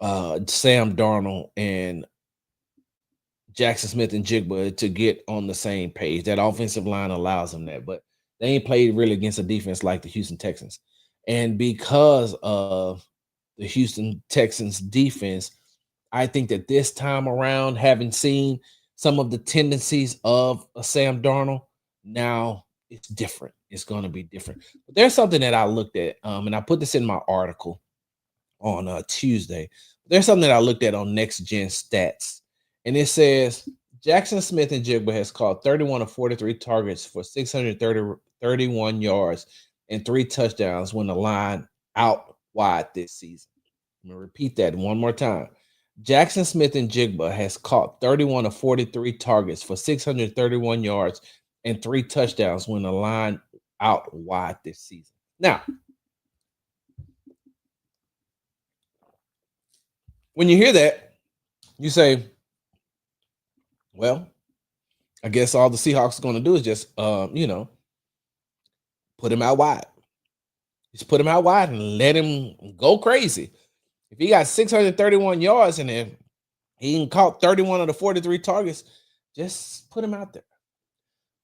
Sam Darnold and Jackson Smith and Jigba to get on the same page. That offensive line allows them that, but they ain't played really against a defense like the Houston Texans. And because of the Houston Texans defense, I think that this time around, having seen some of the tendencies of Sam Darnold, now it's different. It's going to be different. But there's something that I looked at, and I put this in my article on Tuesday. There's something that I looked at on Next Gen Stats, and it says Jackson Smith and Jigba has caught 31 of 43 targets for 631 yards and 3 touchdowns when the line out wide this season. I'm going to repeat that one more time. Jackson Smith and Jigba has caught 31 of 43 targets for 631 yards and 3 touchdowns when the line out wide this season. Now, when you hear that, you say, well, I guess all the Seahawks are going to do is just, put him out wide. Just put him out wide and let him go crazy. If he got 631 yards and if he caught 31 of the 43 targets, just put him out there.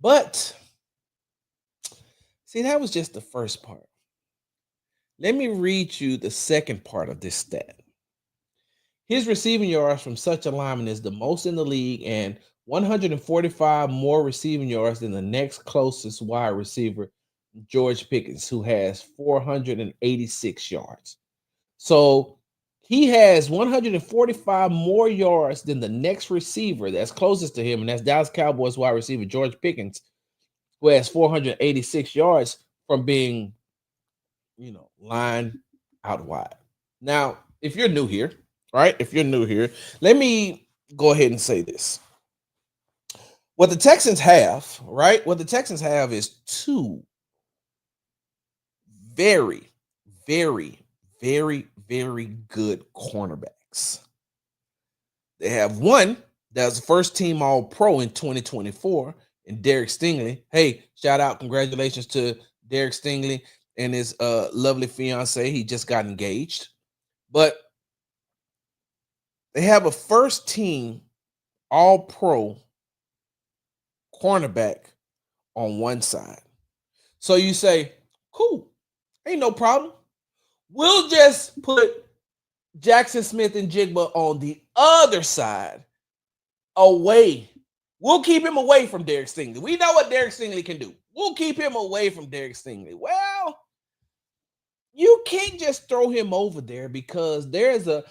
But, see, that was just the first part. Let me read you the second part of this stat. His receiving yards from such alignment is the most in the league and 145 more receiving yards than the next closest wide receiver, George Pickens, who has 486 yards. So he has 145 more yards than the next receiver that's closest to him, and that's Dallas Cowboys wide receiver George Pickens, who has 486 yards from being, lined out wide. Now, if you're new here, right? If you're new here, let me go ahead and say this. What the Texans have, right? What the Texans have is 2 very, very, very, very good cornerbacks. They have one that's first team all pro in 2024, and Derek Stingley. Hey, shout out, congratulations to Derek Stingley and his lovely fiance. He just got engaged. But they have a first team all pro cornerback on one side. So you say, cool, ain't no problem. We'll just put Jackson Smith and Jigba on the other side away. We'll keep him away from Derek Stingley. We know what Derek Stingley can do. We'll keep him away from Derek Stingley. Well, you can't just throw him over there because there is a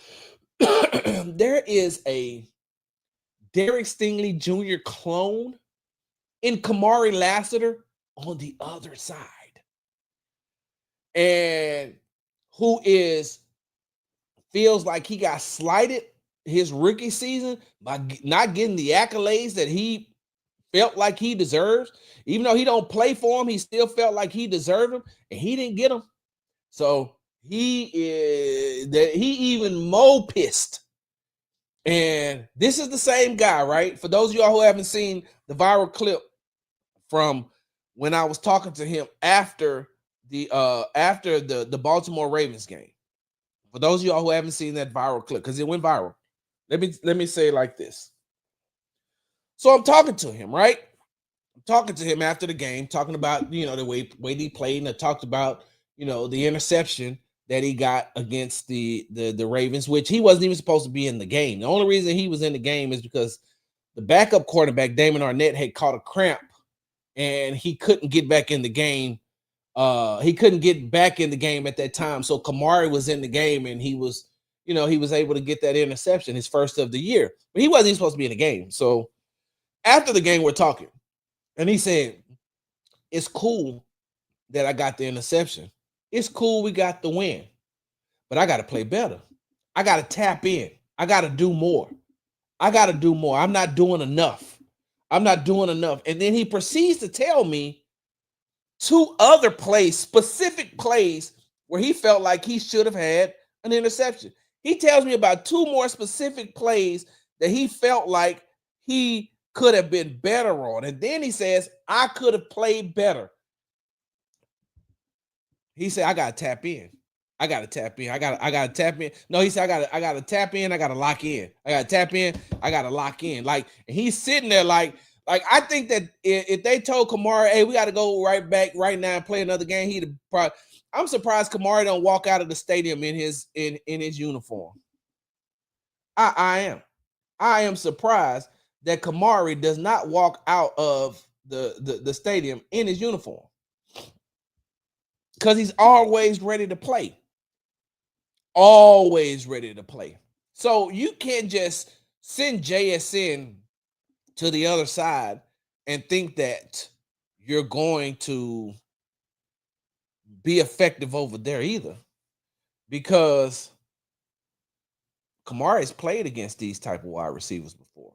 Derek Stingley Jr. clone in Kamari Lassiter on the other side. And who feels like he got slighted his rookie season by not getting the accolades that he felt like he deserves. Even though he don't play for him, he still felt like he deserved them, and he didn't get them. So he even more pissed. And this is the same guy, right? For those of y'all who haven't seen the viral clip from when I was talking to him after after the Baltimore Ravens game. For those of y'all who haven't seen that viral clip, because it went viral, let me say it like this. So I'm talking to him, right? I'm talking to him after the game, talking about the way he played, and I talked about the interception that he got against the Ravens, which he wasn't even supposed to be in the game. The only reason he was in the game is because the backup quarterback Damon Arnett had caught a cramp and he couldn't get back in the game. He couldn't get back in the game at that time. So Kamari was in the game and he was able to get that interception, his first of the year. But he wasn't even supposed to be in the game. So after the game, we're talking. And he said, it's cool that I got the interception. It's cool we got the win. But I got to play better. I got to tap in. I got to do more. I'm not doing enough. And then he proceeds to tell me 2 other plays, specific plays, where he felt like he should have had an interception. He tells me about 2 more specific plays that he felt like he could have been better on. And then he says, I could have played better. He said, I got to tap in. I got to tap in. No, he said, I got to tap in. I got to lock in. I got to tap in. I got to lock in. Like, and he's sitting there like I think that if they told Kamari, hey, we got to go right back right now and play another game, he'd probably. I'm surprised Kamari don't walk out of the stadium in his uniform. I am surprised that Kamari does not walk out of the stadium in his uniform, because he's always ready to play. Always ready to play. So you can't just send JSN to the other side and think that you're going to be effective over there either, because Kamari's played against these type of wide receivers before.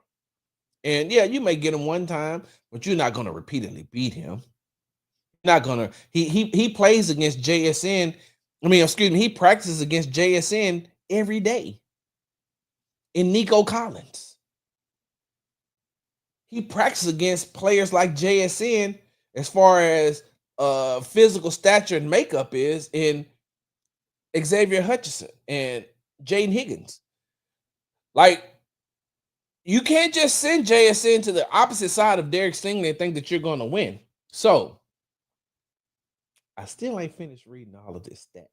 And yeah, you may get him one time, but you're not going to repeatedly beat him. Not gonna. He plays against JSN. He practices against JSN every day. In Nico Collins, he practices against players like JSN as far as physical stature and makeup is in Xavier Hutchinson and Jaden Higgins. Like, you can't just send JSN to the opposite side of Derek Stingley and think that you're going to win. So I still ain't finished reading all of this stat.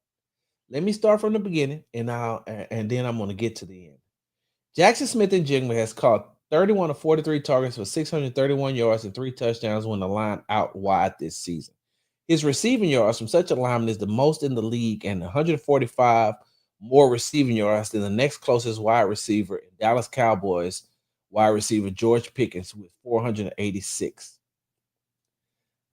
Let me start from the beginning, and then I'm going to get to the end. Jackson Smith-Njigba has caught 31 of 43 targets for 631 yards and 3 touchdowns when the line out wide this season. His receiving yards from such alignment is the most in the league, and 145 more receiving yards than the next closest wide receiver in Dallas Cowboys wide receiver George Pickens with 486.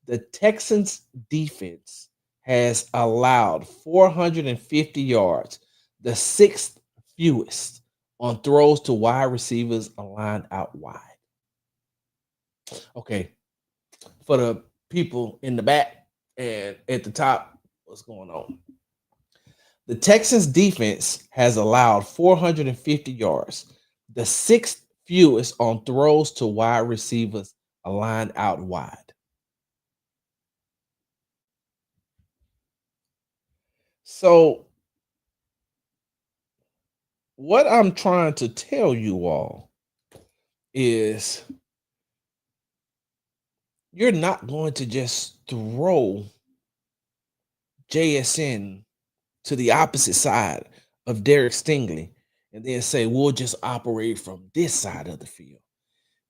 The Texans defense has allowed 450 yards, the 6th fewest, on throws to wide receivers aligned out wide. Okay, for the people in the back and at the top, what's going on? The Texans defense has allowed 450 yards, the 6th fewest on throws to wide receivers aligned out wide. So what I'm trying to tell you all is you're not going to just throw JSN to the opposite side of Derek Stingley and then say, we'll just operate from this side of the field,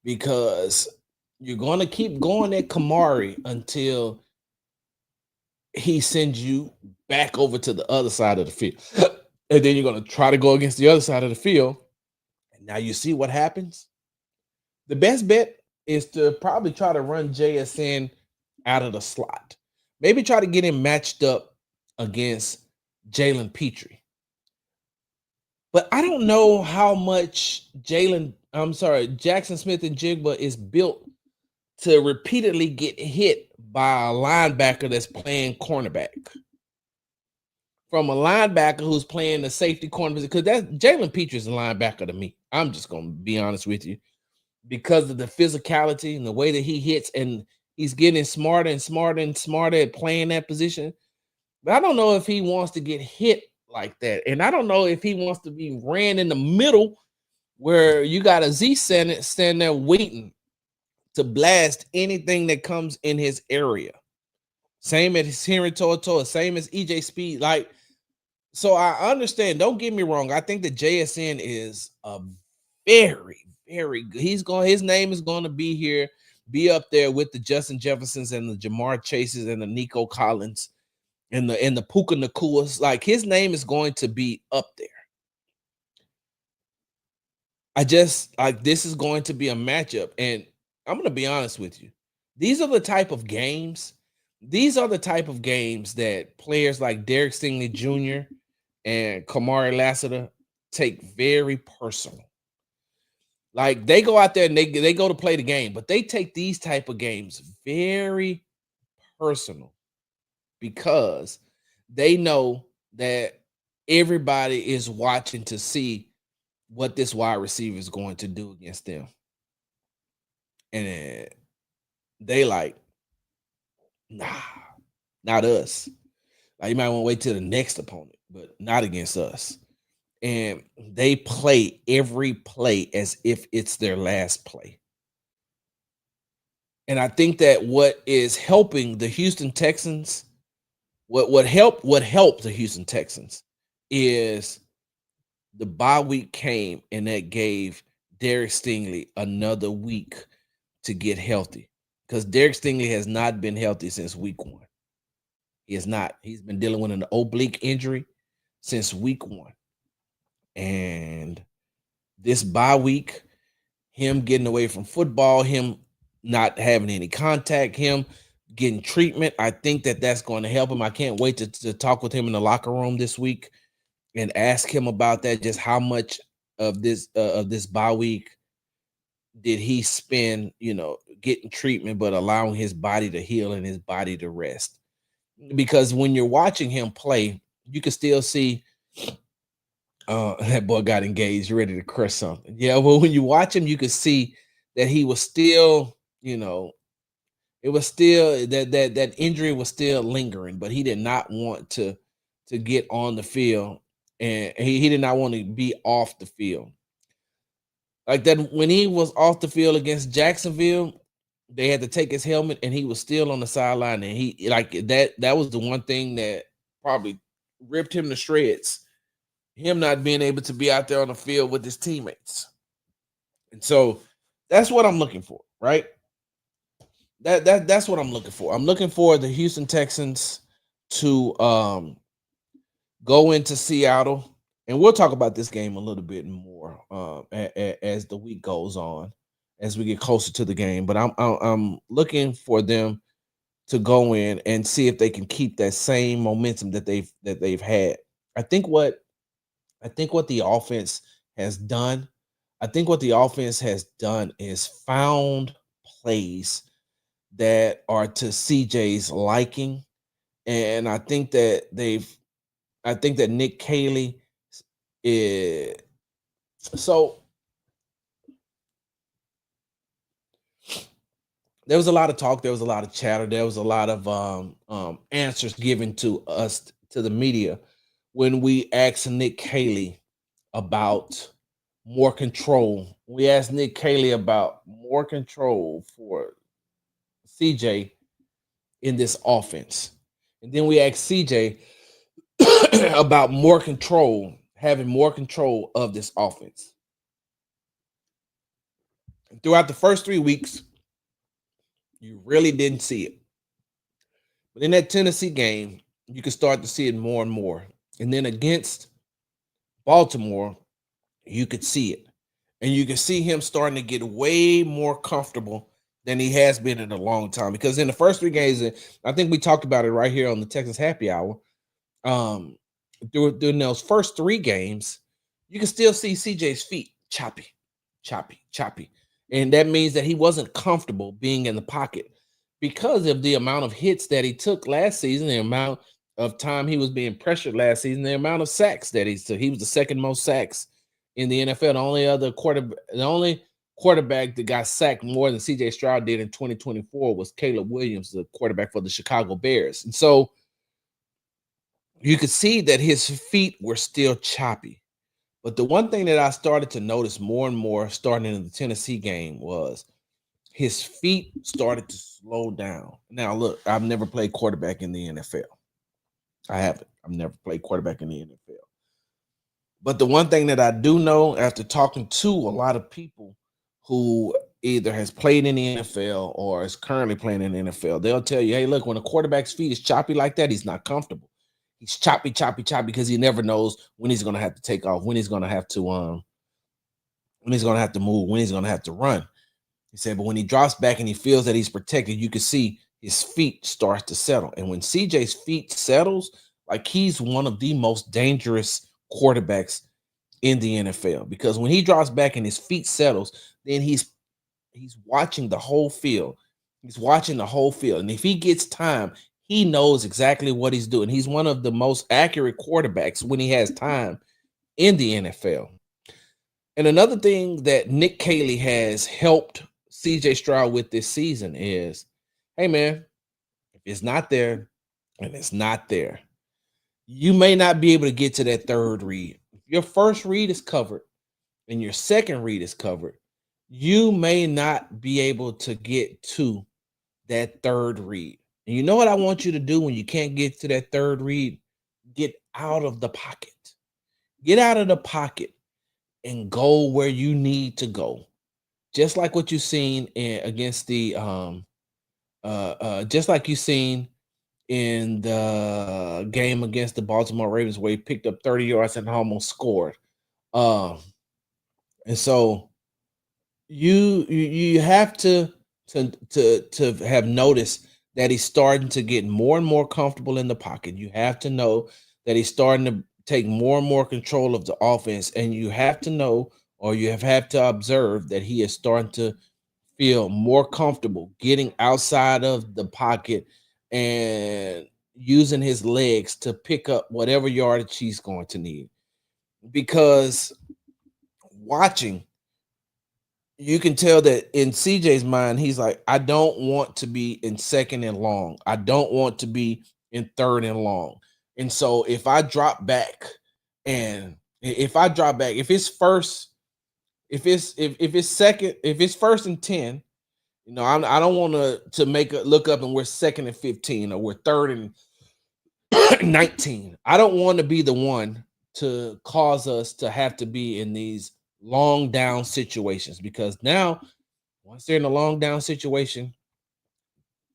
because you're going to keep going at Kamari until he sends you back over to the other side of the field. And then you're going to try to go against the other side of the field. And now you see what happens. The best bet is to probably try to run JSN out of the slot. Maybe try to get him matched up against Jalen Petrie. But I don't know how much Jackson Smith-Njigba is built to repeatedly get hit by a linebacker that's playing cornerback. From a linebacker who's playing the safety corner, because that's Jalen Petrie is a linebacker to me. I'm just going to be honest with you, because of the physicality and the way that he hits, and he's getting smarter and smarter and smarter at playing that position. But I don't know if he wants to get hit like that. And I don't know if he wants to be ran in the middle where you got a Z stand there waiting to blast anything that comes in his area. Same as Henry Toto, same as EJ Speed. Like, so I understand. Don't get me wrong. I think that JSN is a very, very good. His name is going to be here, be up there with the Justin Jeffersons and the Jamar Chases and the Nico Collins and the Puka Nakuas. Like, his name is going to be up there. I just like this is going to be a matchup, and I'm going to be honest with you. These are the type of games. These are the type of games that players like Derek Stingley Jr. and Kamari Lassiter take very personal. Like, they go out there and they go to play the game, but they take these type of games very personal because they know that everybody is watching to see what this wide receiver is going to do against them. And they like, nah, not us. Like, you might want to wait till the next opponent, but not against us. And they play every play as if it's their last play. And I think that what is helping the Houston Texans, what helped the Houston Texans is the bye week came, and that gave Derek Stingley another week to get healthy, because Derek Stingley has not been healthy since week 1. He has not. He's been dealing with an oblique injury since week 1. And this bye week, him getting away from football, him not having any contact, him getting treatment, I think that that's going to help him. I can't wait to talk with him in the locker room this week and ask him about that. Just how much of this bye week did he spend, getting treatment, but allowing his body to heal and his body to rest? Because when you're watching him play, you can still see that boy got engaged, ready to crush something. Yeah, well, when you watch him, you could see that he was still, it was still that injury was still lingering, but he did not want to get on the field, and he did not want to be off the field. Like that, when he was off the field against Jacksonville, they had to take his helmet, and he was still on the sideline, and he like that was the one thing that probably ripped him to shreds. Him not being able to be out there on the field with his teammates. And so that's what I'm looking for, right? That's what I'm looking for. I'm looking for the Houston Texans to go into Seattle, and we'll talk about this game a little bit more as the week goes on, as we get closer to the game. But I'm looking for them to go in and see if they can keep that same momentum that they've had. I think what the offense has done, is found plays that are to CJ's liking. And I think that Nick Caley is so there was a lot of talk, there was a lot of chatter, there was a lot of answers given to us, to the media, when we asked Nick Caley about more control. We asked Nick Caley about more control for CJ in this offense. And then we asked CJ about more control, having more control of this offense. Throughout the first 3 weeks, you really didn't see it. But in that Tennessee game, you could start to see it more and more. And then against Baltimore, you could see it. And you can see him starting to get way more comfortable than he has been in a long time. Because in the first 3 games, I think we talked about it right here on the Texans Happy Hour, during those first 3 games, you can still see CJ's feet choppy. And that means that he wasn't comfortable being in the pocket because of the amount of hits that he took last season, the amount of time he was being pressured last season, the amount of sacks that he took. He was the second most sacks in the NFL. The only quarterback that got sacked more than CJ Stroud did in 2024 was Caleb Williams, the quarterback for the Chicago Bears. And so you could see that his feet were still choppy. But the one thing that I started to notice more and more starting in the Tennessee game was his feet started to slow down. Now, look, I've never played quarterback in the NFL. I haven't. I've never played quarterback in the NFL. But the one thing that I do know after talking to a lot of people who either has played in the NFL or is currently playing in the NFL, they'll tell you, hey, look, when a quarterback's feet is choppy like that, he's not comfortable. He's choppy, choppy, choppy because he never knows when he's gonna have to take off, when he's gonna have to move, when he's gonna have to run. He said, but when he drops back and he feels that he's protected, you can see his feet starts to settle. And when CJ's feet settles, like he's one of the most dangerous quarterbacks in the NFL because when he drops back and his feet settles, then he's watching the whole field. He's watching the whole field. And if he gets time, he knows exactly what he's doing. He's one of the most accurate quarterbacks when he has time in the NFL. And another thing that Nick Caley has helped CJ Stroud with this season is, hey man, if it's not there and it's not there, you may not be able to get to that third read. If your first read is covered and your second read is covered, you may not be able to get to that third read. And you know what I want you to do when you can't get to that third read? Get out of the pocket. Get out of the pocket and go where you need to go. Just like what you've seen against the just like you've seen in the game against the Baltimore Ravens where he picked up 30 yards and almost scored. Um, and so you have to have noticed that he's starting to get more and more comfortable in the pocket. You have to know that he's starting to take more and more control of the offense, and you have to know or you have had to observe that he is starting to feel more comfortable getting outside of the pocket and using his legs to pick up whatever yardage he's going to need. Because watching, you can tell that in CJ's mind, he's like, I don't want to be in second and long. I don't want to be in third and long. And so if I drop back if it's first, if it's second, if it's first and 10, I don't want to make a look up and we're second and 15 or we're third and 19. I don't want to be the one to cause us to have to be in these long down situations because now, once they're in a long down situation,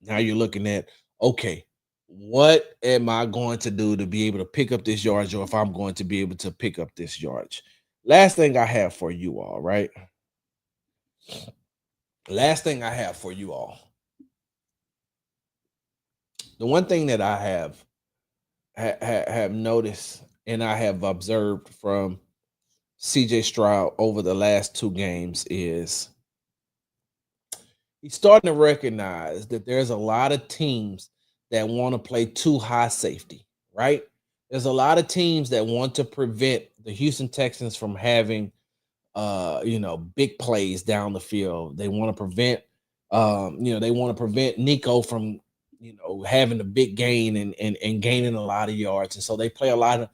now you're looking at, okay, what am I going to do to be able to pick up this yardage or if I'm going to be able to pick up this yardage? Last thing I have for you all, right? Last thing I have for you all. The one thing that I have noticed and I have observed from CJ Stroud over the last two games is he's starting to recognize that there's a lot of teams that want to play too high safety, right? There's a lot of teams that want to prevent the Houston Texans from having big plays down the field. They want to prevent they want to prevent Nico from having a big gain and gaining a lot of yards. And so they play a lot of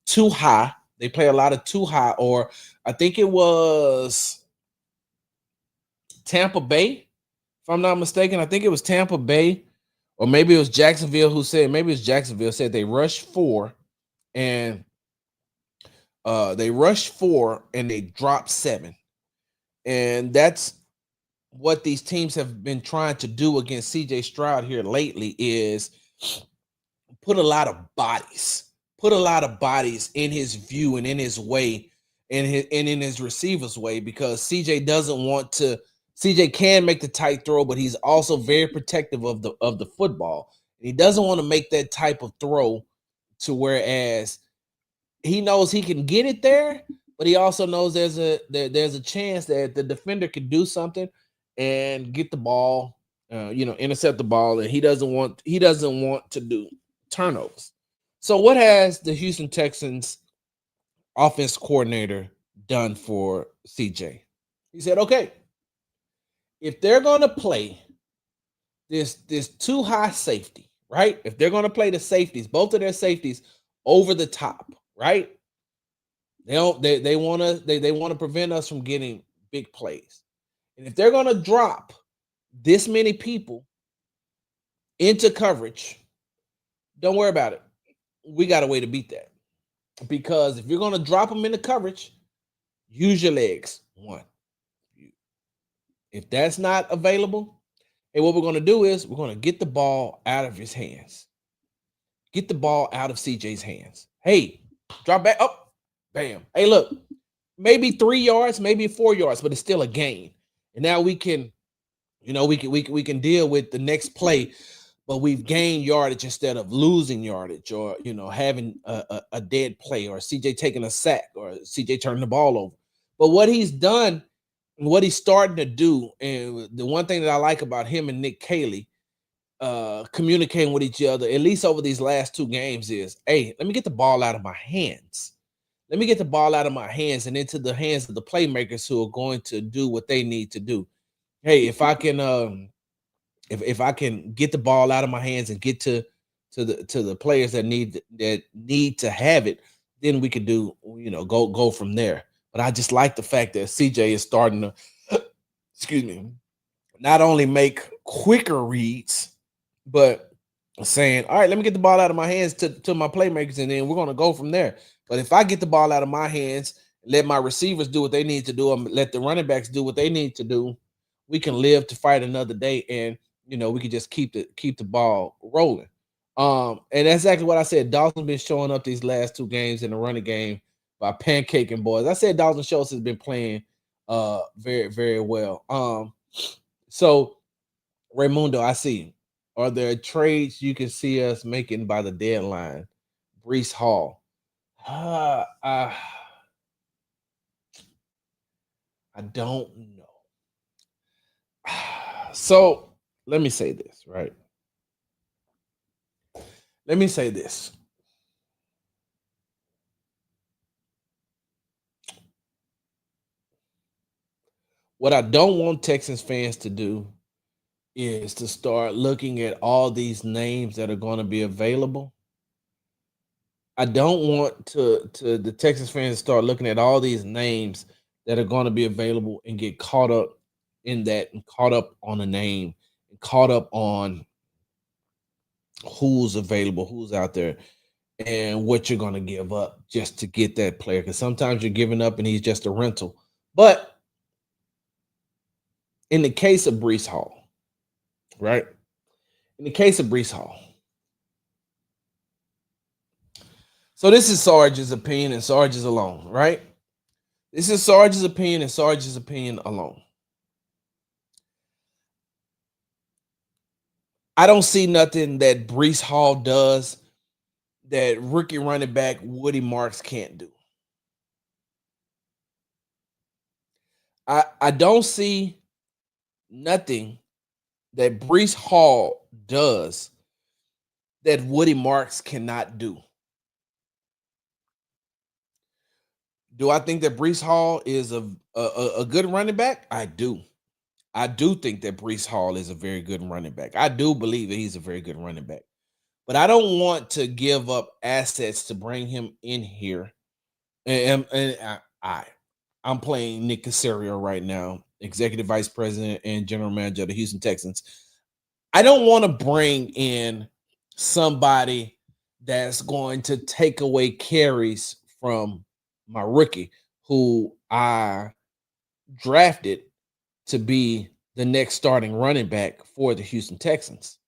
too high. They play a lot of too high, or I think it was Tampa Bay, if I'm not mistaken. I think it was Tampa Bay, or maybe it was Jacksonville said they rushed four and they dropped seven. And that's what these teams have been trying to do against CJ Stroud here lately is put a lot of bodies in his view and in his way and in his receiver's way, because CJ can make the tight throw, but he's also very protective of the football. And he doesn't want to make that type of throw to whereas he knows he can get it there, but he also knows there's a chance that the defender could do something and get the ball, intercept the ball, and he doesn't want to do turnovers. So what has the Houston Texans offense coordinator done for CJ? He said, okay, if they're going to play this too high safety, right? If they're going to play the safeties, both of their safeties over the top, right? They want to prevent us from getting big plays. And if they're going to drop this many people into coverage, don't worry about it. We got a way to beat that. Because if you're going to drop them into coverage, use your legs. One. If that's not available, and what we're going to do is we're going to get the ball out of his hands. Get the ball out of CJ's hands. Hey, drop back up. Bam. Hey, look, maybe 3 yards, maybe 4 yards, but it's still a gain. And now we can, we can deal with the next play, but we've gained yardage instead of losing yardage, or having a dead play, or CJ taking a sack, or CJ turning the ball over. But what he's done, what he's starting to do, and the one thing that I like about him and Nick Caley communicating with each other, at least over these last 2 games, is, hey, let me get the ball out of my hands. Let me get the ball out of my hands and into the hands of the playmakers who are going to do what they need to do. Hey, if I can if I can get the ball out of my hands and get to the players that need to have it, then we could do, go from there. But I just like the fact that CJ is starting to excuse me, not only make quicker reads, but saying, all right, let me get the ball out of my hands to my playmakers, and then we're going to go from there. But if I get the ball out of my hands, let my receivers do what they need to do, and let the running backs do what they need to do, we can live to fight another day, and we can just keep the ball rolling. And that's exactly what I said. Dawson's been showing up these last 2 games in the running game by pancaking boys. I said Dalton Schultz has been playing very, very well. So Raymundo, I see. Are there trades you can see us making by the deadline? Brees Hall. I don't know. So let me say this, right? Let me say this. What I don't want Texans fans to do is to start looking at all these names that are going to be available. I don't want to the Texas fans to start looking at all these names that are going to be available and get caught up in that, and caught up on a name, and caught up on who's available, who's out there, and what you're going to give up just to get that player. Because sometimes you're giving up and he's just a rental. But in the case of Brees Hall, right? In the case of Brees Hall, so this is Sarge's opinion and Sarge's alone, right? This is Sarge's opinion and Sarge's opinion alone. I don't see nothing that Brees Hall does that rookie running back Woody Marks can't do. I don't see nothing that Brees Hall does that Woody Marks cannot do. Do I think that Brees Hall is a good running back? I do. I do think that Brees Hall is a very good running back. I do believe that he's a very good running back. But I don't want to give up assets to bring him in here. And I'm playing Nick Caserio right now, Executive Vice President and General Manager of the Houston Texans. I don't want to bring in somebody that's going to take away carries from my rookie, who I drafted to be the next starting running back for the Houston Texans,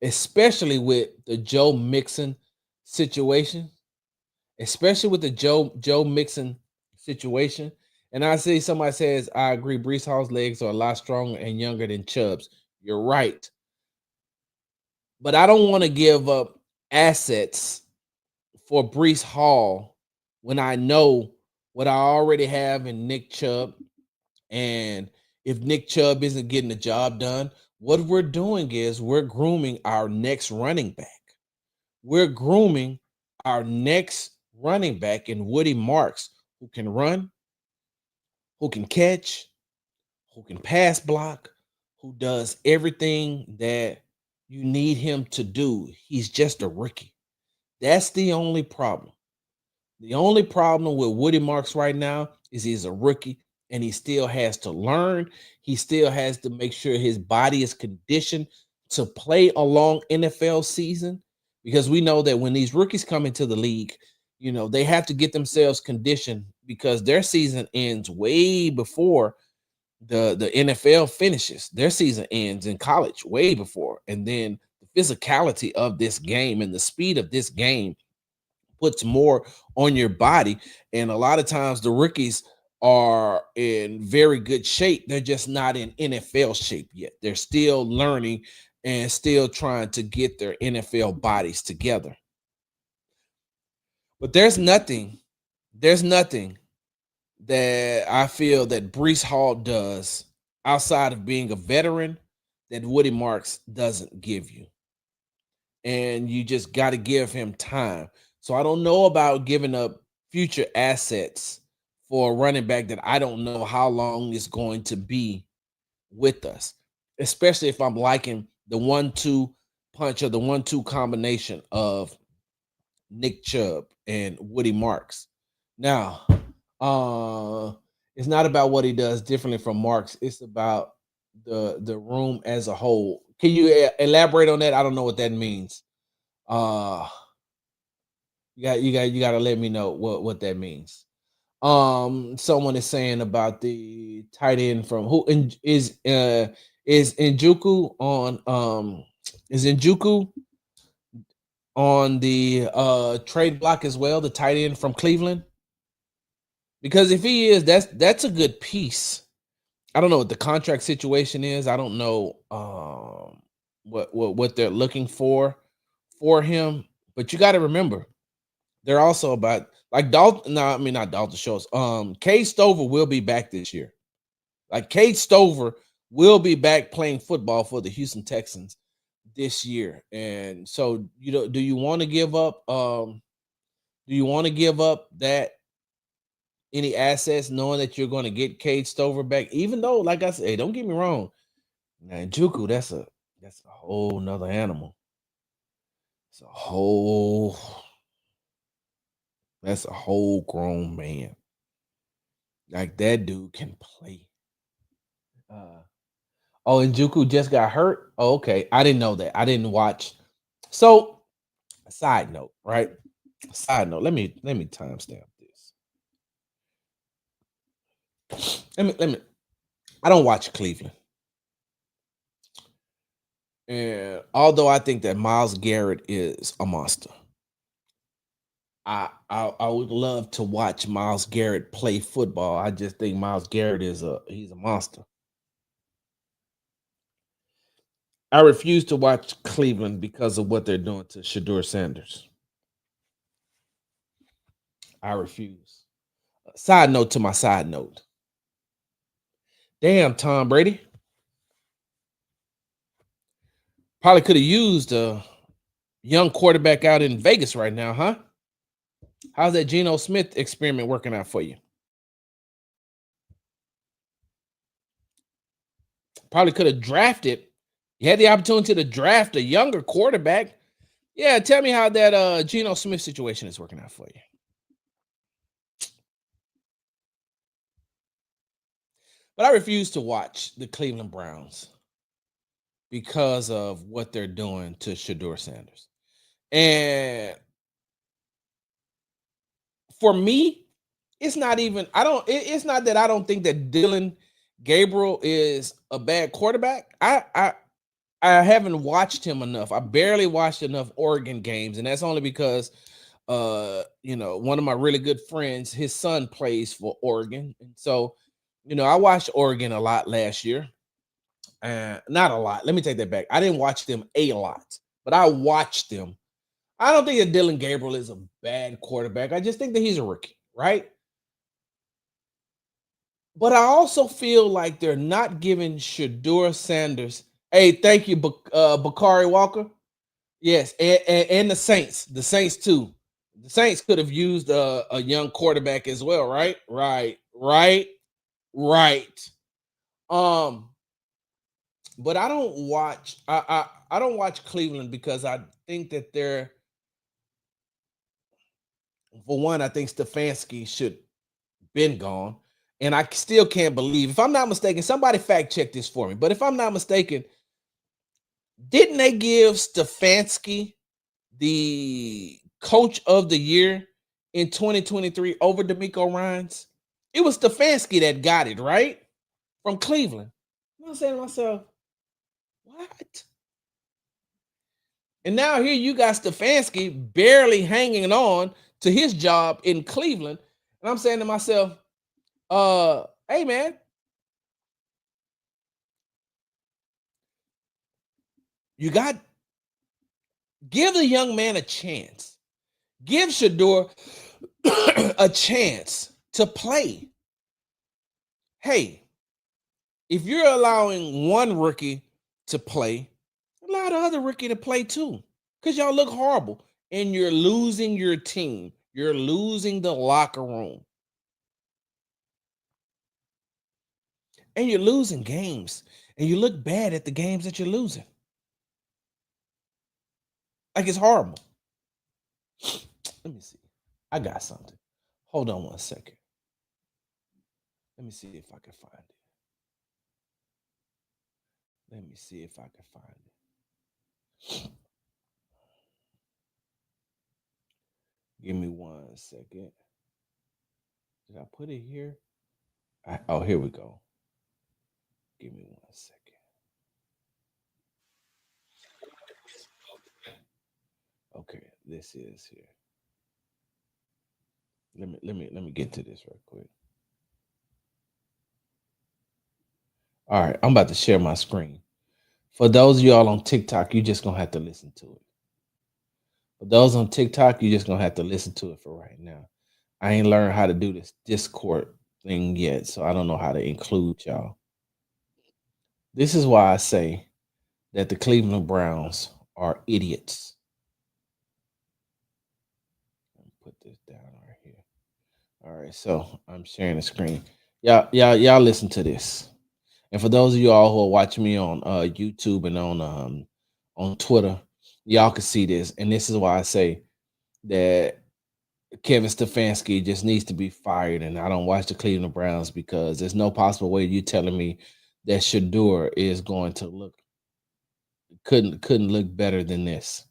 especially with the Joe Mixon situation. Especially with the Joe Mixon situation. And I see somebody says, I agree, Brees Hall's legs are a lot stronger and younger than Chubb's. You're right. But I don't want to give up assets for Brees Hall when I know what I already have in Nick Chubb. And if Nick Chubb isn't getting the job done, what we're doing is we're grooming our next running back. We're grooming our next running back in Woody Marks, who can run, who can catch, who can pass block, who does everything that you need him to do. He's just a rookie. That's the only problem. The only problem with Woody Marks right now is he's a rookie and he still has to learn. He still has to make sure his body is conditioned to play a long NFL season because we know that when these rookies come into the league, they have to get themselves conditioned because their season ends way before the NFL finishes. Their season ends in college way before. And then the physicality of this game and the speed of this game puts more on your body. And a lot of times the rookies are in very good shape. They're just not in NFL shape yet. They're still learning and still trying to get their NFL bodies together. But there's nothing that I feel that Brees Hall does outside of being a veteran that Woody Marks doesn't give you. And you just got to give him time. So I don't know about giving up future assets for a running back that I don't know how long is going to be with us, especially if I'm liking the 1-2 punch or the 1-2 combination of Nick Chubb and Woody Marks. Now, it's not about what he does differently from Marks. It's about the room as a whole. Can you elaborate on that? I don't know what that means. Uh you got to let me know what that means. Someone is saying about the tight end from is Njuku on is Njuku on the trade block as well, the tight end from Cleveland? Because if he is, that's a good piece. I don't know what the contract situation is. I don't know what they're looking for him, but you got to remember they're also about like Dalton. No, I mean not Dalton Schultz. Cade Stover will be back this year. Like Cade Stover will be back playing football for the Houston Texans this year. And so do you want to give up? Do you want to give up that any assets, knowing that you're going to get Cade Stover back? Even though, like I said, hey, don't get me wrong, man, Juku, that's a whole nother animal. It's a whole That's a whole grown man. Like that dude can play. Uh, oh, and Juku just got hurt. Oh, okay. I didn't know that. I didn't watch. So, side note, right? Side note. Let me timestamp this. Let me. I don't watch Cleveland, and although I think that Miles Garrett is a monster, I would love to watch Miles Garrett play football. I just think Miles Garrett he's a monster. I refuse to watch Cleveland because of what they're doing to Shador Sanders. I refuse. Side note to my side note. Damn, Tom Brady. Probably could have used a young quarterback out in Vegas right now, huh? How's that Geno Smith experiment working out for you? Probably could have drafted. You had the opportunity to draft a younger quarterback. Yeah, tell me how that Geno Smith situation is working out for you. But I refuse to watch the Cleveland Browns because of what they're doing to Shador Sanders. And for me, it's not even it's not that I don't think that Dylan Gabriel is a bad quarterback. I haven't watched him enough. I barely watched enough Oregon games, and that's only because one of my really good friends, his son plays for Oregon. And so, I watched Oregon a lot last year. Not a lot. Let me take that back. I didn't watch them a lot, but I watched them. I don't think that Dylan Gabriel is a bad quarterback. I just think that he's a rookie, right? But I also feel like they're not giving Shador Sanders. Hey, thank you, Bakari Walker. Yes, and the Saints. The Saints too. The Saints could have used a young quarterback as well, right? Right. Um, but I don't watch. I don't watch Cleveland because I think that For one, I think Stefanski should been gone. And I still can't believe, if I'm not mistaken, somebody fact check this for me. But if I'm not mistaken, didn't they give Stefanski the coach of the year in 2023 over D'Amico Ryans? It was Stefanski that got it, right? From Cleveland. I'm saying to myself, what? And now here you got Stefanski barely hanging on to his job in Cleveland. And I'm saying to myself, hey man, you got give the young man a chance. Give Shador a chance to play. Hey, if you're allowing one rookie to play, allow the other rookie to play too. Because y'all look horrible. And you're losing your team. You're losing the locker room. And you're losing games. And you look bad at the games that you're losing. Like, it's horrible. Let me see. I got something. Hold on one second. Let me see if I can find it. Let me see if I can find it. Give me 1 second. Did I put it here? Oh, here we go. Give me 1 second. Okay, this is here. Let me get to this real quick. All right, I'm about to share my screen. For those of y'all on TikTok, you're just gonna have to listen to it. For those on TikTok, you're just gonna have to listen to it for right now. I ain't learned how to do this Discord thing yet, so I don't know how to include y'all. This is why I say that the Cleveland Browns are idiots. Put this down right here. All right, so I'm sharing the screen. Y'all listen to this. And for those of y'all who are watching me on YouTube and on Twitter, y'all can see this. And this is why I say that Kevin Stefanski just needs to be fired. And I don't watch the Cleveland Browns because there's no possible way you telling me that Shador is going to look couldn't look better than this.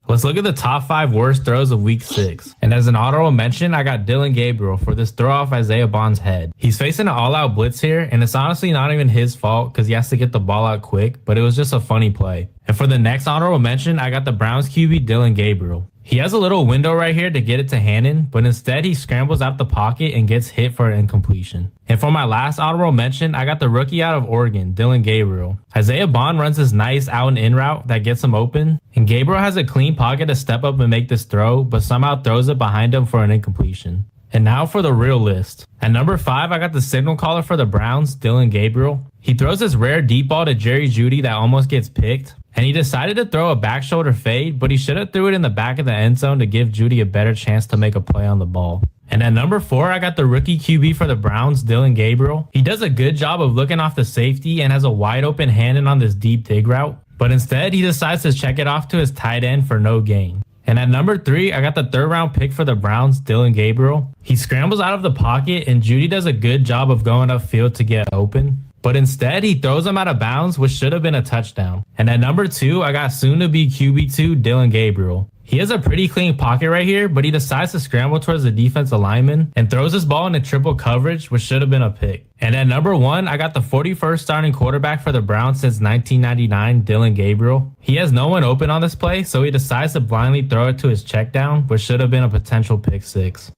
Let's look at the top 5 worst throws of week 6. And as an honorable mention, I got Dylan Gabriel for this throw off Isaiah Bond's head. He's facing an all-out blitz here, and it's honestly not even his fault because he has to get the ball out quick, but it was just a funny play. And for the next honorable mention, I got the Browns QB Dylan Gabriel. He has a little window right here to get it to Hannon, but instead he scrambles out the pocket and gets hit for an incompletion. And for my last honorable mention, I got the rookie out of Oregon, Dylan Gabriel. Isaiah Bond runs this nice out and in route that gets him open, and Gabriel has a clean pocket to step up and make this throw, but somehow throws it behind him for an incompletion. And now for the real list. At number 5, I got the signal caller for the Browns, Dylan Gabriel. He throws this rare deep ball to Jerry Jeudy that almost gets picked, and he decided to throw a back shoulder fade, but he should have threw it in the back of the end zone to give Jeudy a better chance to make a play on the ball. And at number 4, I got the rookie QB for the Browns, Dylan Gabriel. He does a good job of looking off the safety and has a wide open Hannon on this deep dig route, but instead he decides to check it off to his tight end for no gain. And at number 3, I got the 3rd round pick for the Browns, Dylan Gabriel. He scrambles out of the pocket and Jeudy does a good job of going upfield to get open, but instead he throws him out of bounds, which should have been a touchdown. And at number 2, I got soon to be QB2, Dylan Gabriel. He has a pretty clean pocket right here, but he decides to scramble towards the defensive lineman and throws his ball into triple coverage, which should have been a pick. And at number 1, I got the 41st starting quarterback for the Browns since 1999, Dylan Gabriel. He has no one open on this play, so he decides to blindly throw it to his check down, which should have been a potential pick 6.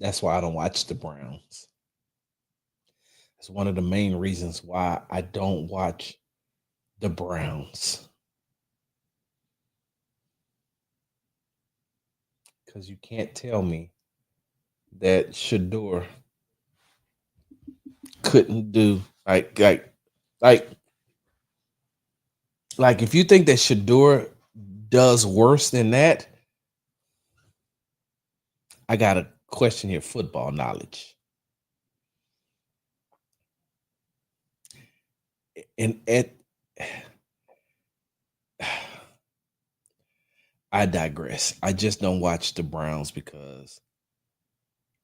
That's why I don't watch the Browns. It's one of the main reasons why I don't watch the Browns. Because you can't tell me that Shador couldn't do like if you think that Shador does worse than that, I gotta question your football knowledge. And I digress. I just don't watch the Browns because,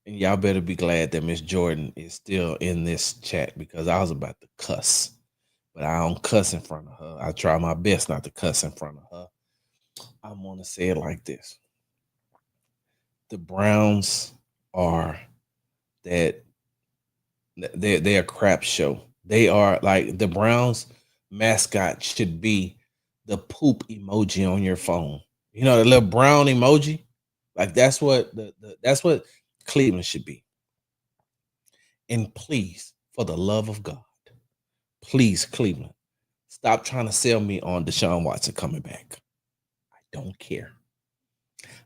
and y'all better be glad that Miss Jordan is still in this chat because I was about to cuss, but I don't cuss in front of her. I try my best not to cuss in front of her. I'm gonna say it like this: the Browns are that they're a crap show. They are like the Browns mascot should be the poop emoji on your phone. You know, the little brown emoji. Like that's what that's what Cleveland should be. And please, for the love of God, please, Cleveland, stop trying to sell me on Deshaun Watson coming back. I don't care.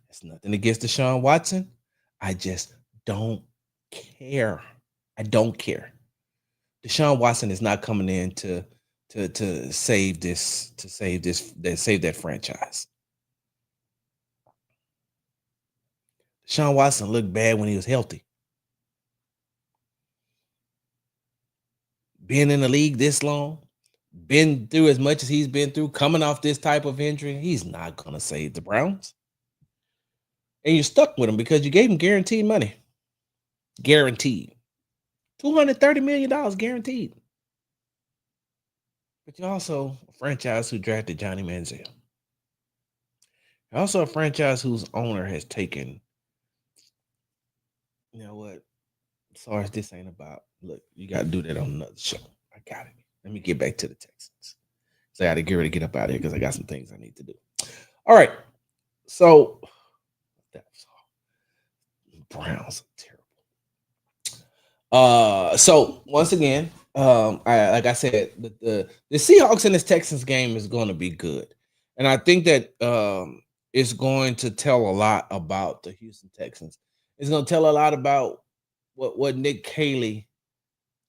It's nothing against Deshaun Watson. I just don't care. I don't care. Deshaun Watson is not coming in to save save that franchise. Deshaun Watson looked bad when he was healthy. Being in the league this long, been through as much as he's been through, coming off this type of injury, he's not gonna save the Browns. And you're stuck with him because you gave him guaranteed money. Guaranteed. $230 million guaranteed. But you're also a franchise who drafted Johnny Manziel. You're also a franchise whose owner has taken, you know what? Sorry, this ain't about. Look, you got to do that on another show. I got it. Let me get back to the Texans. So I got to get ready to get up out of here because I got some things I need to do. All right. So that's all. Browns are terrible. So once again, like I said, the Seahawks and this Texans game is going to be good, and I think that it's going to tell a lot about the Houston Texans. It's going to tell a lot about what Nick Caley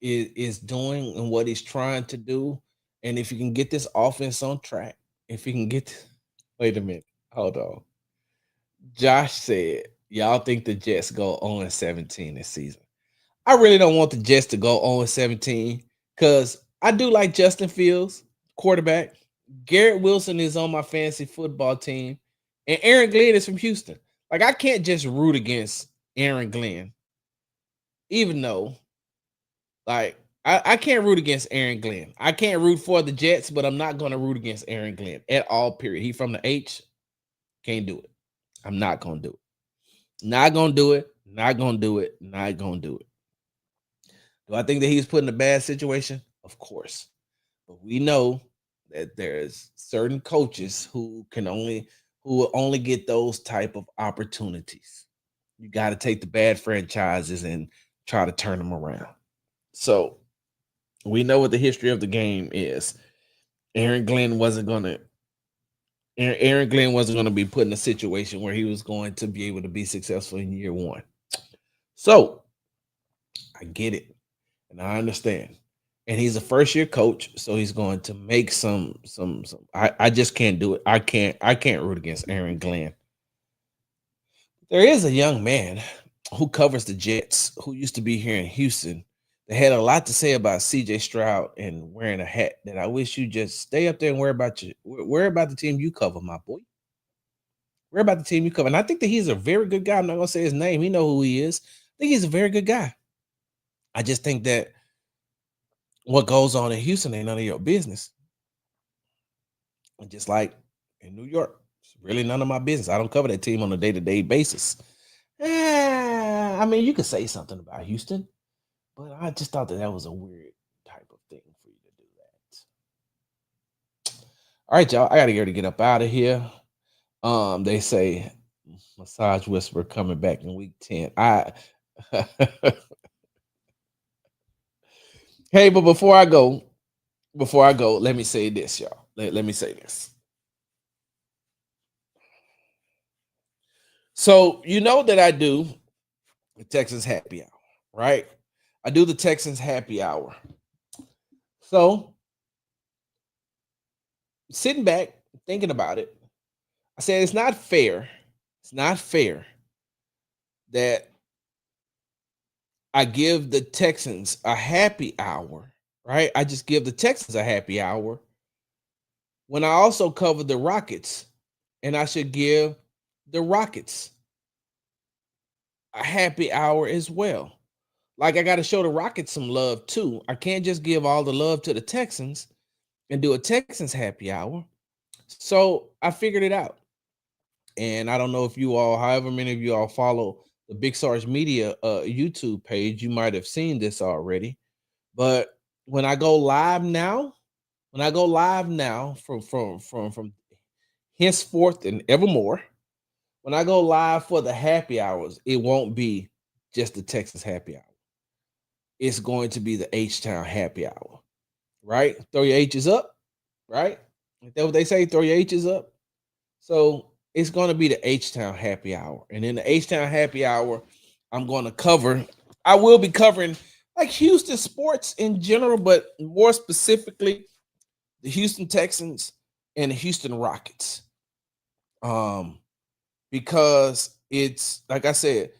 is doing and what he's trying to do, and if you can get this offense on track, if you can get. Wait a minute, hold on. Josh said, "Y'all think the Jets go 0-17 this season?" I really don't want the Jets to go 0-17 because I do like Justin Fields, quarterback. Garrett Wilson is on my fantasy football team, and Aaron Glenn is from Houston. Like I can't just root against Aaron Glenn, even though, like, I can't root against Aaron Glenn. I can't root for the Jets, but I'm not going to root against Aaron Glenn at all. Period. He from the H. Can't do it. I'm not going to do it. Not going to do it. Not going to do it. Not going to do it. Do I think that he's put in a bad situation? Of course. But we know that there's certain coaches who will only get those type of opportunities. You got to take the bad franchises and try to turn them around. So we know what the history of the game is. Aaron Glenn wasn't going to be put in a situation where he was going to be able to be successful in year one. So I get it. And I understand. And he's a first year coach, so he's going to make some. I just can't do it. I can't root against Aaron Glenn. There is a young man who covers the Jets who used to be here in Houston that had a lot to say about CJ Stroud and wearing a hat that I wish you just stay up there and worry about the team you cover, my boy. Worry about the team you cover. And I think that he's a very good guy. I'm not gonna say his name. He know who he is. I think he's a very good guy. I just think that what goes on in Houston ain't none of your business. And just like in New York, it's really none of my business. I don't cover that team on a day-to-day basis. I mean, you could say something about Houston, but I just thought that was a weird type of thing for you to do that. All right, y'all. I gotta get up out of here. They say Massage Whisperer coming back in week 10. Hey, but before I go, let me say this, y'all. Let me say this. So you know that I do the Texans happy hour, right? I do the Texans happy hour. So sitting back, thinking about it, I said it's not fair. It's not fair that I give the Texans a happy hour, right? I just give the Texans a happy hour when I also cover the Rockets, and I should give the Rockets a happy hour as well. Like I got to show the Rockets some love too. I can't just give all the love to the Texans and do a Texans happy hour. So I figured it out. And I don't know if you all, however many of you all follow the Big Sarge Media YouTube page, you might have seen this already. But when I go live now, from henceforth and evermore, when I go live for the happy hours, it won't be just the Texas happy hour. It's going to be the H Town happy hour, right? Throw your H's up, right? Is that what they say? Throw your H's up. So it's going to be the H Town happy hour. And in the H Town happy hour, I'm going to cover, I will be covering like Houston sports in general, but more specifically, the Houston Texans and the Houston Rockets. Because it's like I said,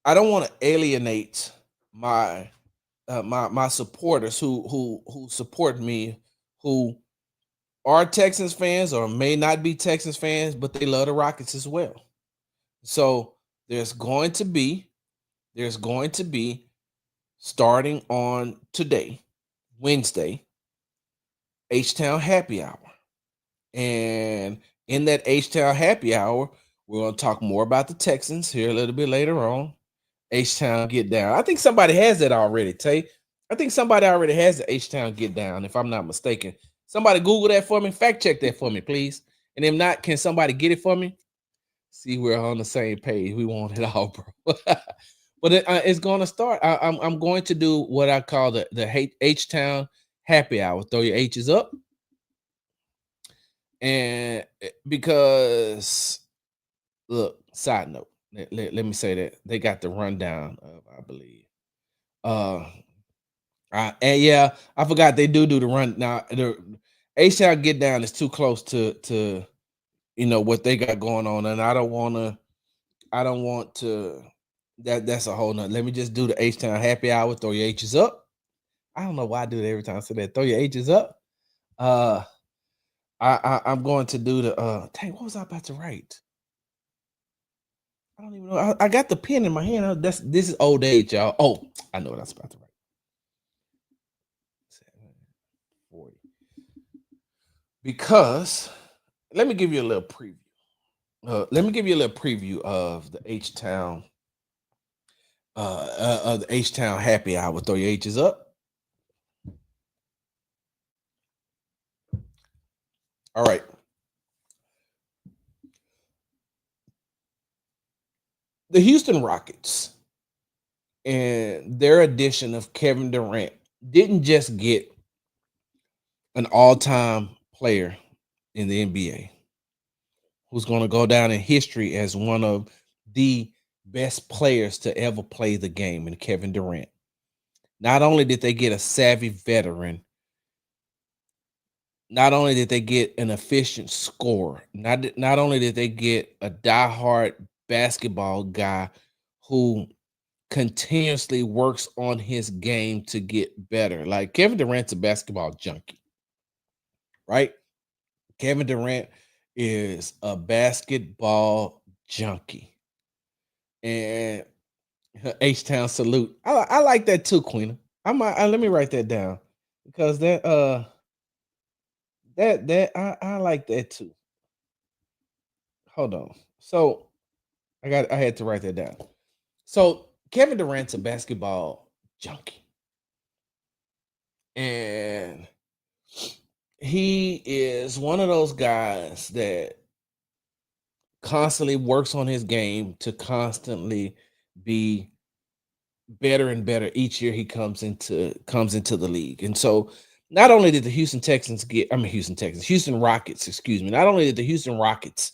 I don't want to alienate my my supporters who support me, who are Texans fans or may not be Texans fans, but they love the Rockets as well. So there's going to be starting on today, Wednesday, H Town Happy Hour. And in that H Town Happy Hour, we're going to talk more about the Texans here a little bit later on. H Town Get Down. I think somebody has that already, Tay. I think somebody already has the H Town Get Down, if I'm not mistaken. Somebody Google that for me. Fact check that for me, please. And if not, can somebody get it for me? See, we're on the same page. We want it all, bro. But it's going to start. I'm going to do what I call the H Town Happy Hour. Throw your H's up. And because, look, side note, let me say that they got the rundown of, I believe. And yeah, I forgot they do the run now. The H Town Get Down is too close to what they got going on, and I don't want to. That's a whole nother. Let me just do the H Town Happy Hour. Throw your H's up. I don't know why I do that every time I say that. Throw your H's up. I'm going to do the dang, what was I about to write? I don't even know. I got the pen in my hand. This is old age, y'all. Oh, I know what I was about to write. 40. Because let me give you a little preview. Let me give you a little preview of the H Town of the H Town Happy Hour. Throw your H's up. All right. The Houston Rockets and their addition of Kevin Durant didn't just get an all-time player in the NBA who's going to go down in history as one of the best players to ever play the game in Kevin Durant. Not only did they get a savvy veteran, not only did they get an efficient scorer, not only did they get a diehard basketball guy who continuously works on his game to get better. Like Kevin Durant's a basketball junkie, right? Kevin Durant is a basketball junkie. And H Town salute. I like that too, Queen. Let me write that down because I like that too. Hold on. So I had to write that down. So Kevin Durant's a basketball junkie. And he is one of those guys that constantly works on his game to constantly be better and better each year he comes into the league. And so not only did the Houston Rockets, excuse me. Not only did the Houston Rockets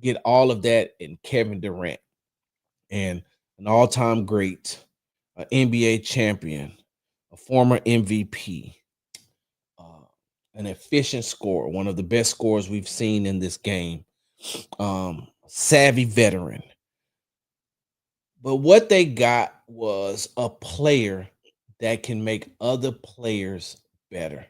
get all of that in Kevin Durant and an all-time great, NBA champion, a former MVP, an efficient scorer, one of the best scorers we've seen in this game, savvy veteran. But what they got was a player that can make other players better.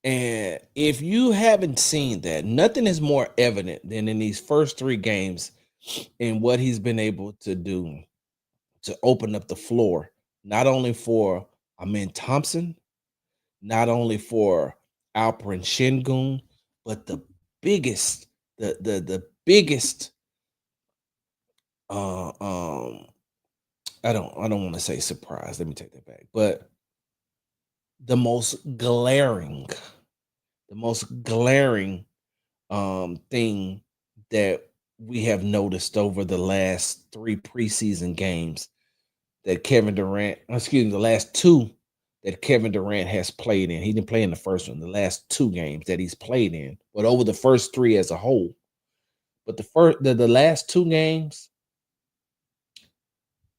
And if you haven't seen that, nothing is more evident than in these first 3 games and what he's been able to do to open up the floor, not only for Amin Thompson, not only for Alperen Şengün, but the biggest, the biggest uh um I don't want to say surprise. Let me take that back. But the most glaring, the most glaring thing that we have noticed over the last 3 preseason games that Kevin Durant, excuse me, the last 2 that Kevin Durant has played in. He didn't play in the first one, the last 2 games that he's played in, but over the first 3 as a whole. But the last 2 games,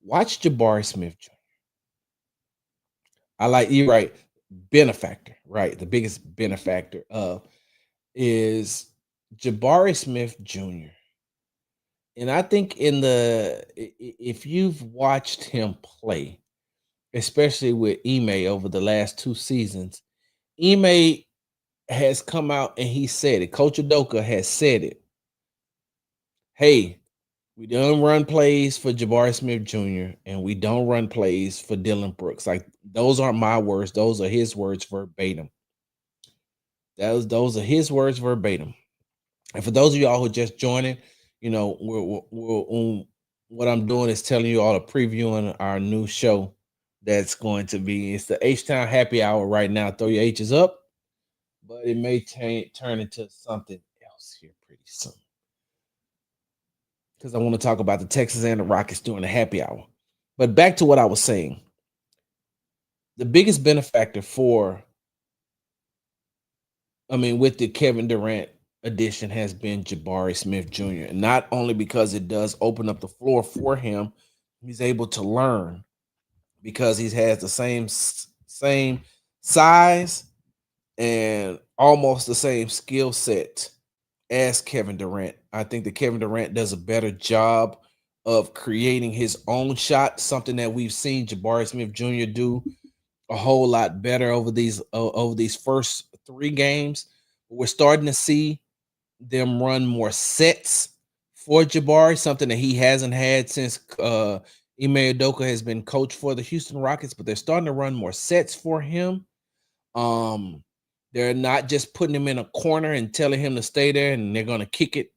watch Jabari Smith Jr. I like you right, benefactor, right? The biggest benefactor is Jabari Smith Jr. And I think if you've watched him play, especially with Ime over the last 2 seasons, Ime has come out and he said it. Coach Udoka has said it. Hey, we don't run plays for Jabari Smith Jr. and we don't run plays for Dylan Brooks. Like, those aren't my words; those are his words verbatim. Those are his words verbatim. And for those of y'all who just joining, what I'm doing is telling you all a previewing our new show that's going to be. It's the H-Town Happy Hour right now. Throw your H's up, but it may turn into something else here pretty soon, because I want to talk about the Texans and the Rockets during the happy hour. But back to what I was saying. The biggest benefactor with the Kevin Durant addition has been Jabari Smith Jr. And not only because it does open up the floor for him, he's able to learn because he has the same size and almost the same skill set as Kevin Durant. I think that Kevin Durant does a better job of creating his own shot, something that we've seen Jabari Smith Jr. do a whole lot better over these first 3 games. We're starting to see them run more sets for Jabari, something that he hasn't had since Ime Udoka has been coach for the Houston Rockets, but they're starting to run more sets for him. They're not just putting him in a corner and telling him to stay there and they're going to kick it,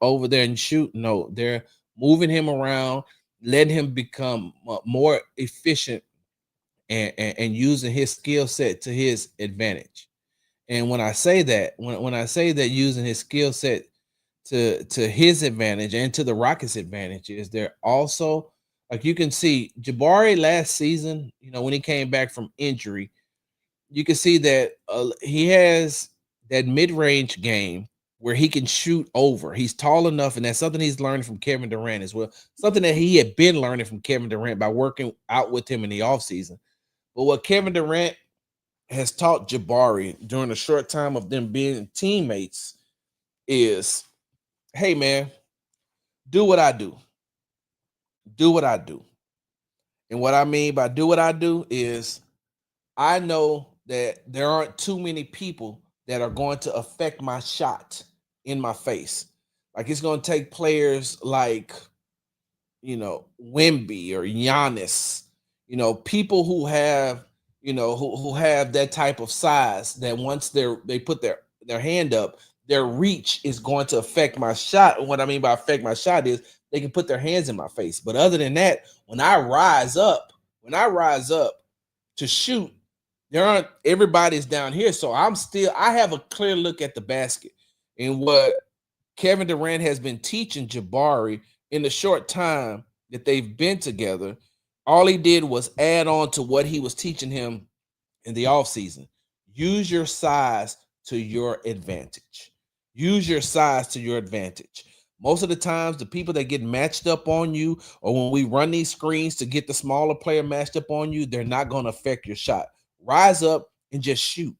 over there and shoot. No, they're moving him around, letting him become more efficient and using his skill set to his advantage. And when I say that, when I say that using his skill set to his advantage and to the Rockets' advantage, is they're also, like, you can see Jabari last season, when he came back from injury, you can see that he has that mid-range game where he can shoot over. He's tall enough, and that's something he's learned from Kevin Durant as well. Something that he had been learning from Kevin Durant by working out with him in the offseason. But what Kevin Durant has taught Jabari during the short time of them being teammates is, hey, man, do what I do. Do what I do. And what I mean by do what I do is I know that there aren't too many people that are going to affect my shot in my face. Like, it's going to take players like, Wemby or Giannis, people who have, who have that type of size that once they put their hand up, their reach is going to affect my shot. And what I mean by affect my shot is they can put their hands in my face. But other than that, when I rise up to shoot, everybody's down here. So I have a clear look at the basket. And what Kevin Durant has been teaching Jabari in the short time that they've been together, all he did was add on to what he was teaching him in the offseason. Use your size to your advantage. Use your size to your advantage. Most of the times, the people that get matched up on you, or when we run these screens to get the smaller player matched up on you, they're not going to affect your shot. Rise up and just shoot.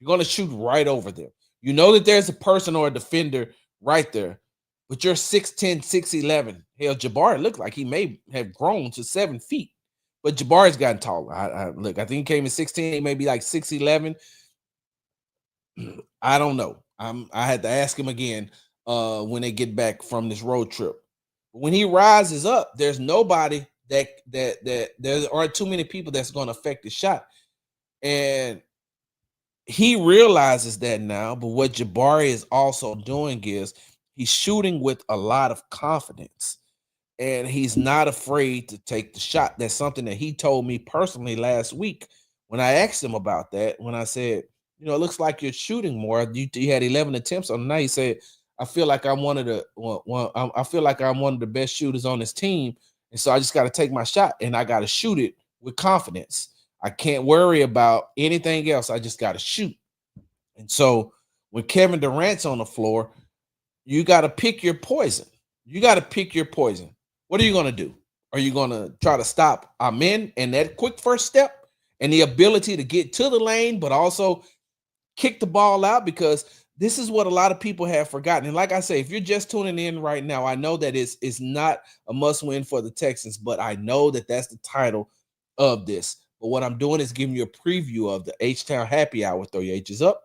You're going to shoot right over them. You know that there's a person or a defender right there. but you're 6'10", 6'11". Hell, Jabari looked like he may have grown to 7 feet, but Jabari's gotten taller. Look, I think he came in 16, he may be like 6'11". I don't know. I had to ask him again when they get back from this road trip. When he rises up, there's nobody that there aren't too many people that's going to affect the shot. And he realizes that now, but what Jabari is also doing is he's shooting with a lot of confidence and he's not afraid to take the shot. That's something that he told me personally last week when I asked him about that. When I said, it looks like you're shooting more. You had 11 attempts on the night. He said, I feel like I'm one of the I feel like I'm one of the best shooters on this team, and so I just got to take my shot and I got to shoot it with confidence. I can't worry about anything else. I just got to shoot. And so when Kevin Durant's on the floor, you got to pick your poison. You got to pick your poison. What are you going to do? Are you going to try to stop Amen and that quick first step and the ability to get to the lane, but also kick the ball out? Because this is what a lot of people have forgotten. And like I say, if you're just tuning in right now, I know that it's not a must win for the Texans, but I know that that's the title of this. But what I'm doing is giving you a preview of the H-Town Happy Hour. Throw your H's up.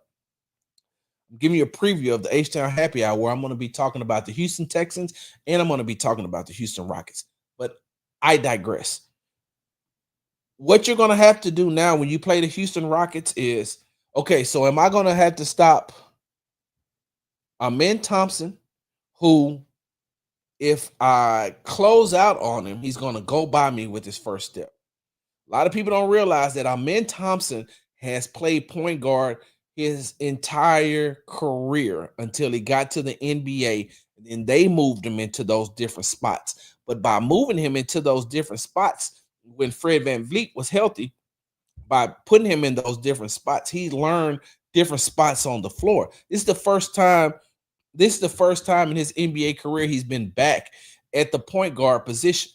I'm giving you a preview of the H-Town Happy Hour where I'm going to be talking about the Houston Texans and I'm going to be talking about the Houston Rockets. But I digress. What you're going to have to do now when you play the Houston Rockets is, okay, so am I going to have to stop Amen Thompson, who, if I close out on him, he's going to go by me with his first step. A lot of people don't realize that Amen Thompson has played point guard his entire career until he got to the NBA, and then they moved him into those different spots. But by moving him into those different spots, when Fred VanVleet was healthy, by putting him in those different spots, he learned different spots on the floor. This is the first time in his NBA career he's been back at the point guard position.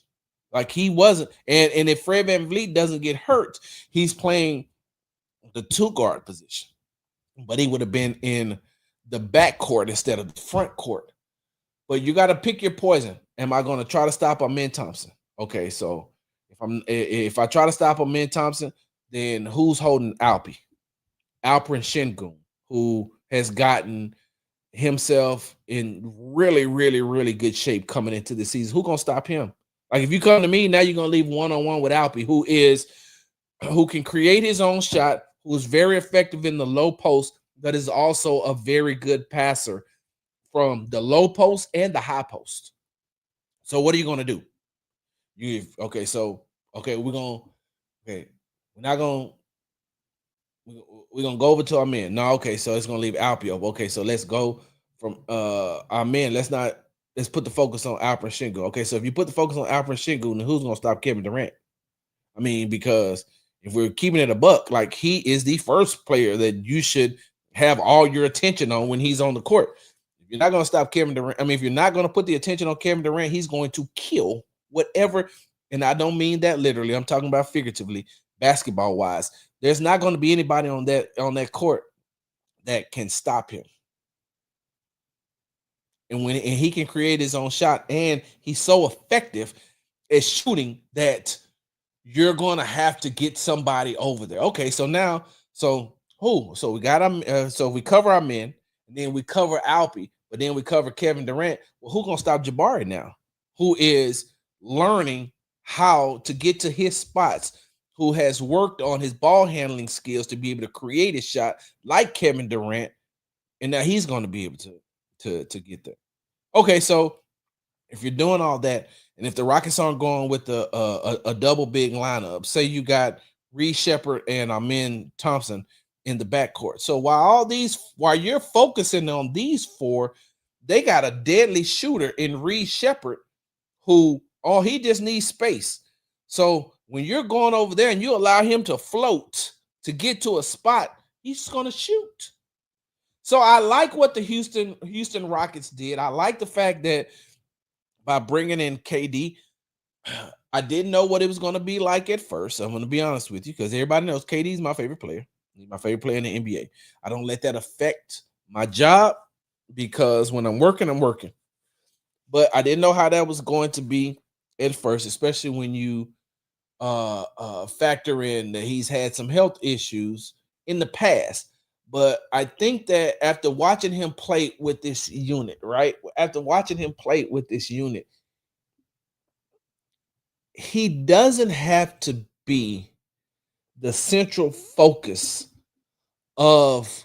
Like he wasn't, and if Fred VanVleet doesn't get hurt, he's playing the 2 guard position. But he would have been in the back court instead of the front court. But you got to pick your poison. Am I going to try to stop Amen Thompson? Okay, so if I try to stop Amen Thompson, then who's holding Alperen Şengün, who has gotten himself in really, really, really good shape coming into the season? Who gonna stop him? Like if you come to me now, you're gonna leave one-on-one with Alpy, who can create his own shot, who's very effective in the low post, that is also a very good passer from the low post and the high post. So what are you gonna do? We're gonna go over to our men. No, okay, so it's gonna leave Alpy up. Okay, so let's go from our men. Let's put the focus on Alperen Şengün. Okay, so if you put the focus on Alperen Şengün, then who's gonna stop Kevin Durant? I mean, because if we're keeping it a buck, like he is the first player that you should have all your attention on when he's on the court. If you're not going to stop Kevin Durant, if you're not going to put the attention on Kevin Durant, he's going to kill whatever. And I don't mean that literally. I'm talking about figuratively, basketball wise. There's not going to be anybody on that court that can stop him. And he can create his own shot, and he's so effective at shooting that you're going to have to get somebody over there. Okay, so who? So we got him. So we cover our men, and then we cover Alpy, but then we cover Kevin Durant. Well, who's going to stop Jabari now? Who is learning how to get to his spots, who has worked on his ball handling skills to be able to create a shot like Kevin Durant, and now he's going to be able to get there. Okay, so if you're doing all that, and if the Rockets aren't going with a double big lineup, say you got Reed Shepherd and Amen Thompson in the backcourt. So while you're focusing on these 4, they got a deadly shooter in Reed Shepherd who he just needs space. So when you're going over there and you allow him to float to get to a spot, he's going to shoot. So I like what the Houston Rockets did. I like the fact that by bringing in KD, I didn't know what it was going to be like at first. I'm going to be honest with you, because everybody knows KD is my favorite player. He's my favorite player in the NBA. I don't let that affect my job, because when I'm working, I'm working. but I didn't know how that was going to be at first, especially when you factor in that he's had some health issues in the past. But I think that after watching him play with this unit, right? After watching him play with this unit, he doesn't have to be the central focus of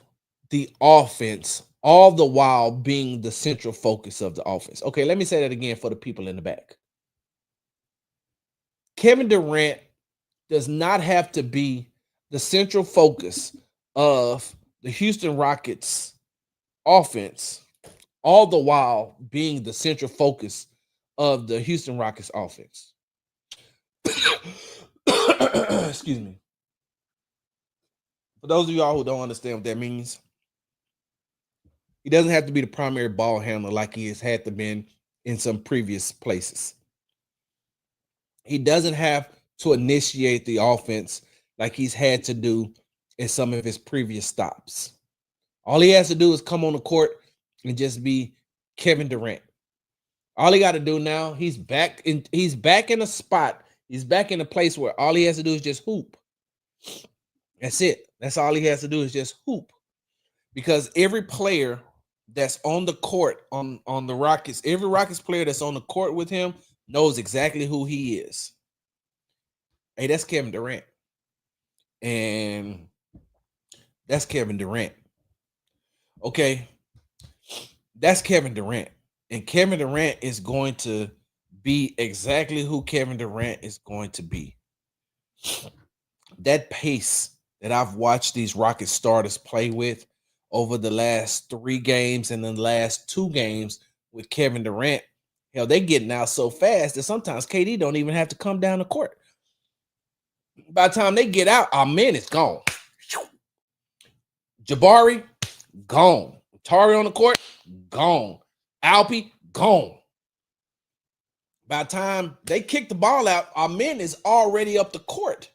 the offense, all the while being the central focus of the offense. Okay, let me say that again for the people in the back. Kevin Durant does not have to be the central focus of the Houston Rockets offense, all the while being the central focus of the Houston Rockets offense. Excuse me. For those of y'all who don't understand what that means, he doesn't have to be the primary ball handler like he has had to been in some previous places. He doesn't have to initiate the offense like he's had to do in some of his previous stops. All he has to do is come on the court and just be Kevin Durant. All he got to do now, he's back in a spot. He's back in a place where all he has to do is just hoop. That's it. That's all he has to do is just hoop. Because every player that's on the court on the Rockets, every Rockets player that's on the court with him knows exactly who he is. Hey, that's Kevin Durant. And that's Kevin Durant. Okay. That's Kevin Durant. And Kevin Durant is going to be exactly who Kevin Durant is going to be. That pace that I've watched these Rocket starters play with over the last 3 games and the last 2 games with Kevin Durant, hell, they getting out so fast that sometimes KD don't even have to come down the court. By the time they get out, our man is gone. Jabari, gone. Tari on the court, gone. Alpi, gone. By the time they kick the ball out, our men is already up the court.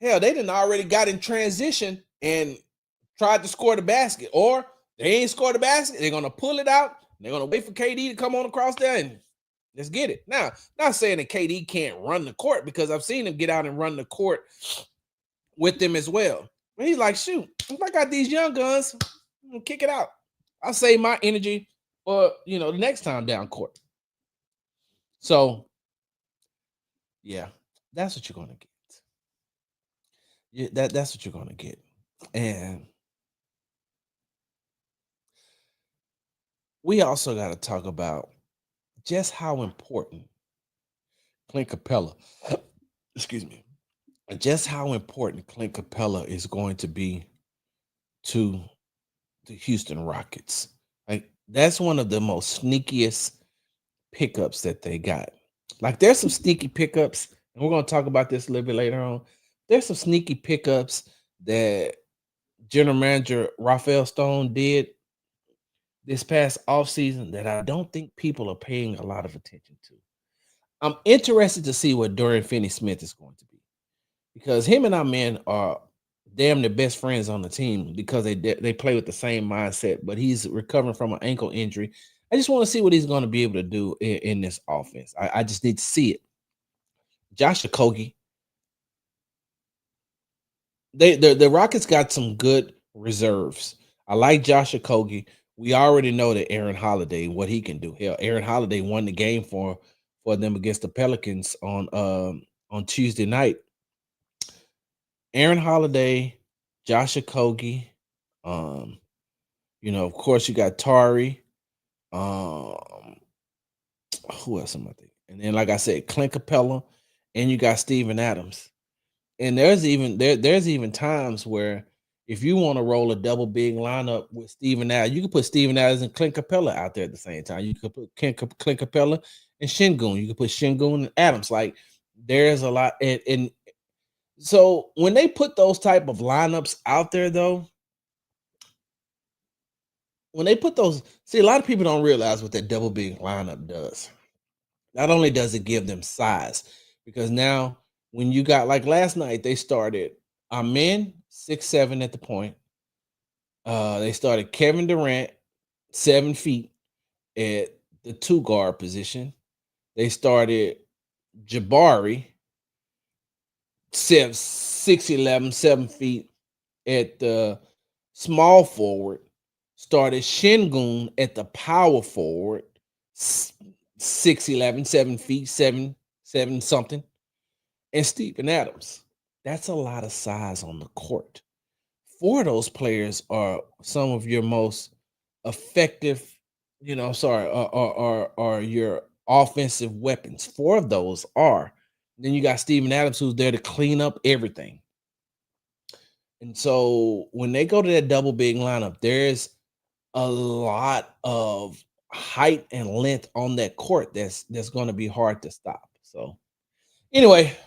Hell, they done already got in transition and tried to score the basket. Or they ain't scored the basket. They're going to pull it out. They're going to wait for KD to come on across there and let's get it. Now, not saying that KD can't run the court because I've seen him get out and run the court with them as well. But he's like, shoot, if I got these young guns, I'm going to kick it out. I'll save my energy for, the next time down court. So, yeah, that's what you're going to get. Yeah, that's what you're going to get. And we also got to talk about just how important Clint Capella, excuse me, just how important Clint Capella is going to be to the Houston Rockets. Like, that's one of the most sneakiest pickups that they got. Like, there's some sneaky pickups, and we're going to talk about this a little bit later on. There's some sneaky pickups that General Manager Rafael Stone did this past offseason that I don't think people are paying a lot of attention to. I'm interested to see what Dorian Finney-Smith is going to be, because him and our men are damn the best friends on the team because they play with the same mindset, but he's recovering from an ankle injury. I just want to see what he's going to be able to do in this offense. I just need to see it. Josh Okogie. The Rockets got some good reserves. I like Josh Okogie. We already know that Aaron Holiday, what he can do. Hell, Aaron Holiday won the game for them against the Pelicans on Tuesday night. Aaron Holiday, Josh Okogie, of course you got Tari. Who else am I thinking? And then, like I said, Clint Capella, and you got Steven Adams. And there's even times where if you want to roll a double big lineup with Steven Adams, you can put Steven Adams and Clint Capella out there at the same time. You could put Clint Capella and Şengün. You could put Şengün and Adams. Like, there's a lot. And so when they put those type of lineups out there, though, when they put those, see, a lot of people don't realize what that double big lineup does. Not only does it give them size, because now when you got, like last night, they started Amen 6'7" at the point. They started Kevin Durant 7 feet at the two guard position. They started Jabari, 6'11", 7 feet at the small forward. Started Shingun at the power forward, 6'11", 7 feet, seven something. And Stephen Adams. That's a lot of size on the court. Four of those players are some of your most effective, are your offensive weapons. Four of those are. Then you got Stephen Adams, who's there to clean up everything. And so when they go to that double big lineup, there's a lot of height and length on that court that's going to be hard to stop. So anyway,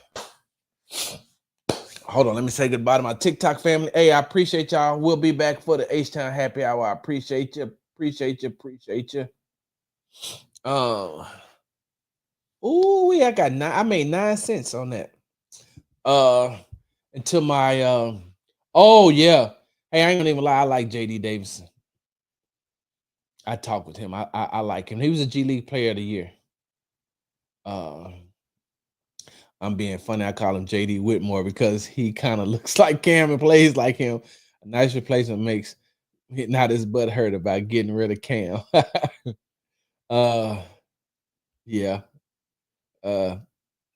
hold on, let me say goodbye to my TikTok family. Hey, I appreciate y'all. We'll be back for the H-Town Happy Hour. I appreciate you. I made 9 cents on that. Until my oh yeah. Hey, I ain't gonna even lie, I like JD Davison. I talked with him. I like him. He was a G League Player of the Year. I'm being funny. I call him JD Whitmore because he kind of looks like Cam and plays like him. A nice replacement makes not his butt hurt about getting rid of Cam. Yeah.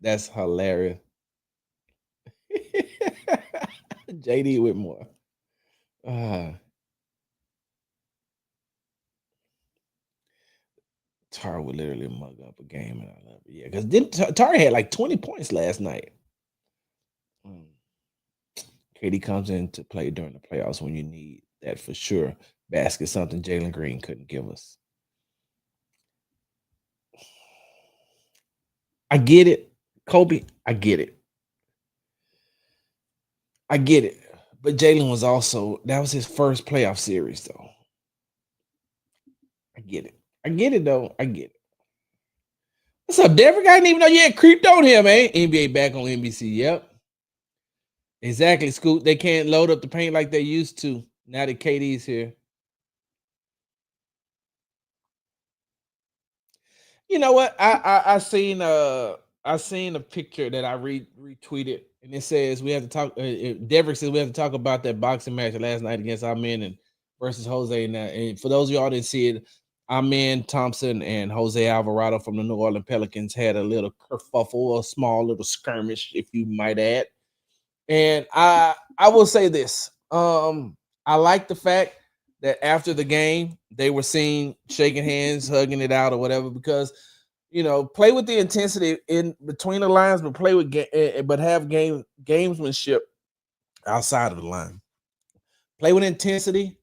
That's hilarious. JD Whitmore. Tar would literally mug up a game, and I love it. Yeah, because Tar had like 20 points last night. KD comes in to play during the playoffs when you need that for sure. Basket, something Jalen Green couldn't give us. I get it, Kobe. I get it. But Jalen that was his first playoff series, though. I get it, though. I get it. What's up, Devrick? I didn't even know you had creeped on him, man. NBA back on NBC. Yep. Exactly, Scoot. They can't load up the paint like they used to now that KD's here. You know what? I seen a picture that I retweeted, and it says we have to talk. Devrick says we have to talk about that boxing match last night against Amen and versus Jose. And for those of y'all didn't see it, Amen Thompson and Jose Alvarado from the New Orleans Pelicans had a little kerfuffle, a small little skirmish, if you might add. And I will say this. I like the fact that after the game they were seen shaking hands, hugging it out, or whatever, because play with the intensity in between the lines, but have gamesmanship outside of the line. Play with intensity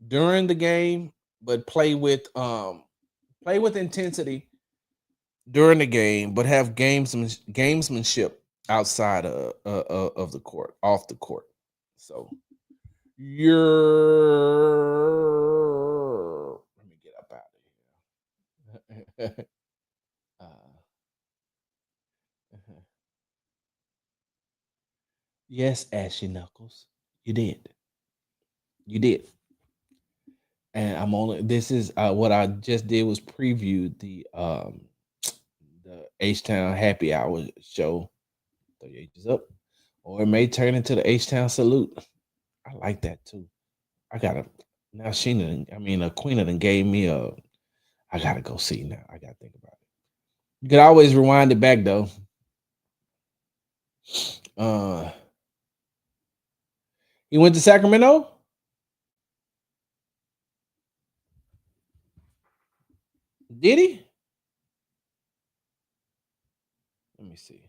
during the game, but play with intensity during the game, but have gamesmanship outside of the court, off the court. So let me get up out of here. Yes, Ashy Knuckles, you did. And this is what I just did was preview the H-Town Happy Hour show. 38 is up, or it may turn into the H-Town Salute. I like that too. I gotta now. Queen done gave me a. I gotta go see now. I gotta think about it. You could always rewind it back though. He went to Sacramento. Did he? Let me see.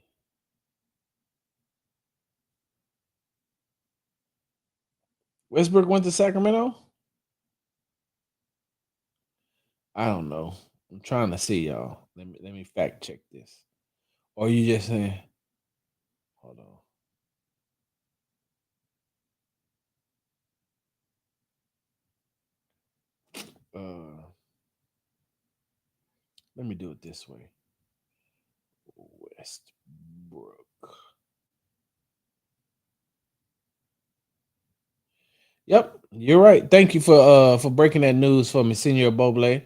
Westbrook went to Sacramento. I don't know. I'm trying to see, y'all. Let me fact check this. Or you just saying? Hold on. Let me do it this way. Westbrook. Yep, you're right. Thank you for breaking that news for me, Senior Boble.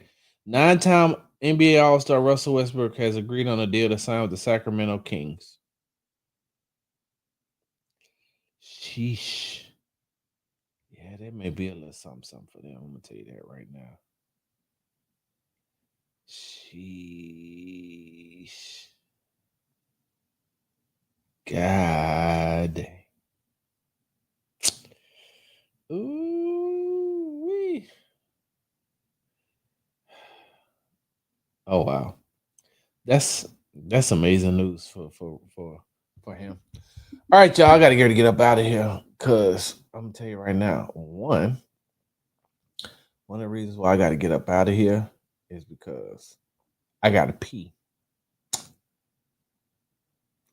9-time NBA All-Star Russell Westbrook has agreed on a deal to sign with the Sacramento Kings. Sheesh. Yeah, that may be a little something for them. I'm going to tell you that right now. Sheesh. God. Ooh-wee. Oh wow. That's amazing news for him. All right, y'all. I gotta get up out of here because I'm gonna tell you right now. One of the reasons why I gotta get up out of here is because I gotta pee.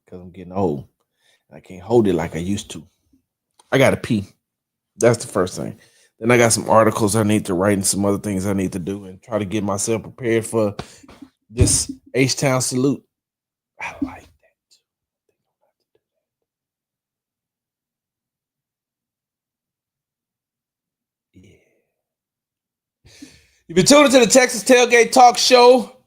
Because I'm getting old. I can't hold it like I used to. I gotta pee. That's the first thing. Then I got some articles I need to write and some other things I need to do and try to get myself prepared for this H-Town salute. I like that. Yeah. You've been tuning to the Texas Tailgate Talk Show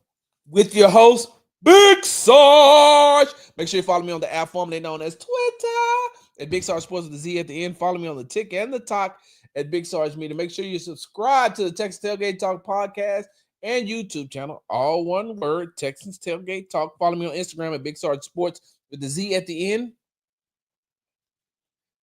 with your host, Big Sarge. Make sure you follow me on the app formerly known as Twitter at Big Sarge Sports with the Z at the end. Follow me on the Tick and the Talk at Big Sarge Media. Make sure you subscribe to the Texas Tailgate Talk podcast and YouTube channel. All one word, Texas Tailgate Talk. Follow me on Instagram at Big Sarge Sports with the Z at the end.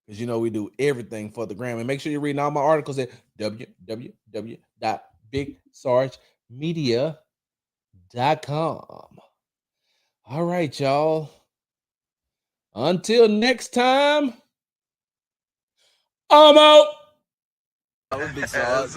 Because you know we do everything for the gram. And make sure you're reading all my articles at www.bigsargemedia.com. All right, y'all. Until next time, I'm out. Big Sarge.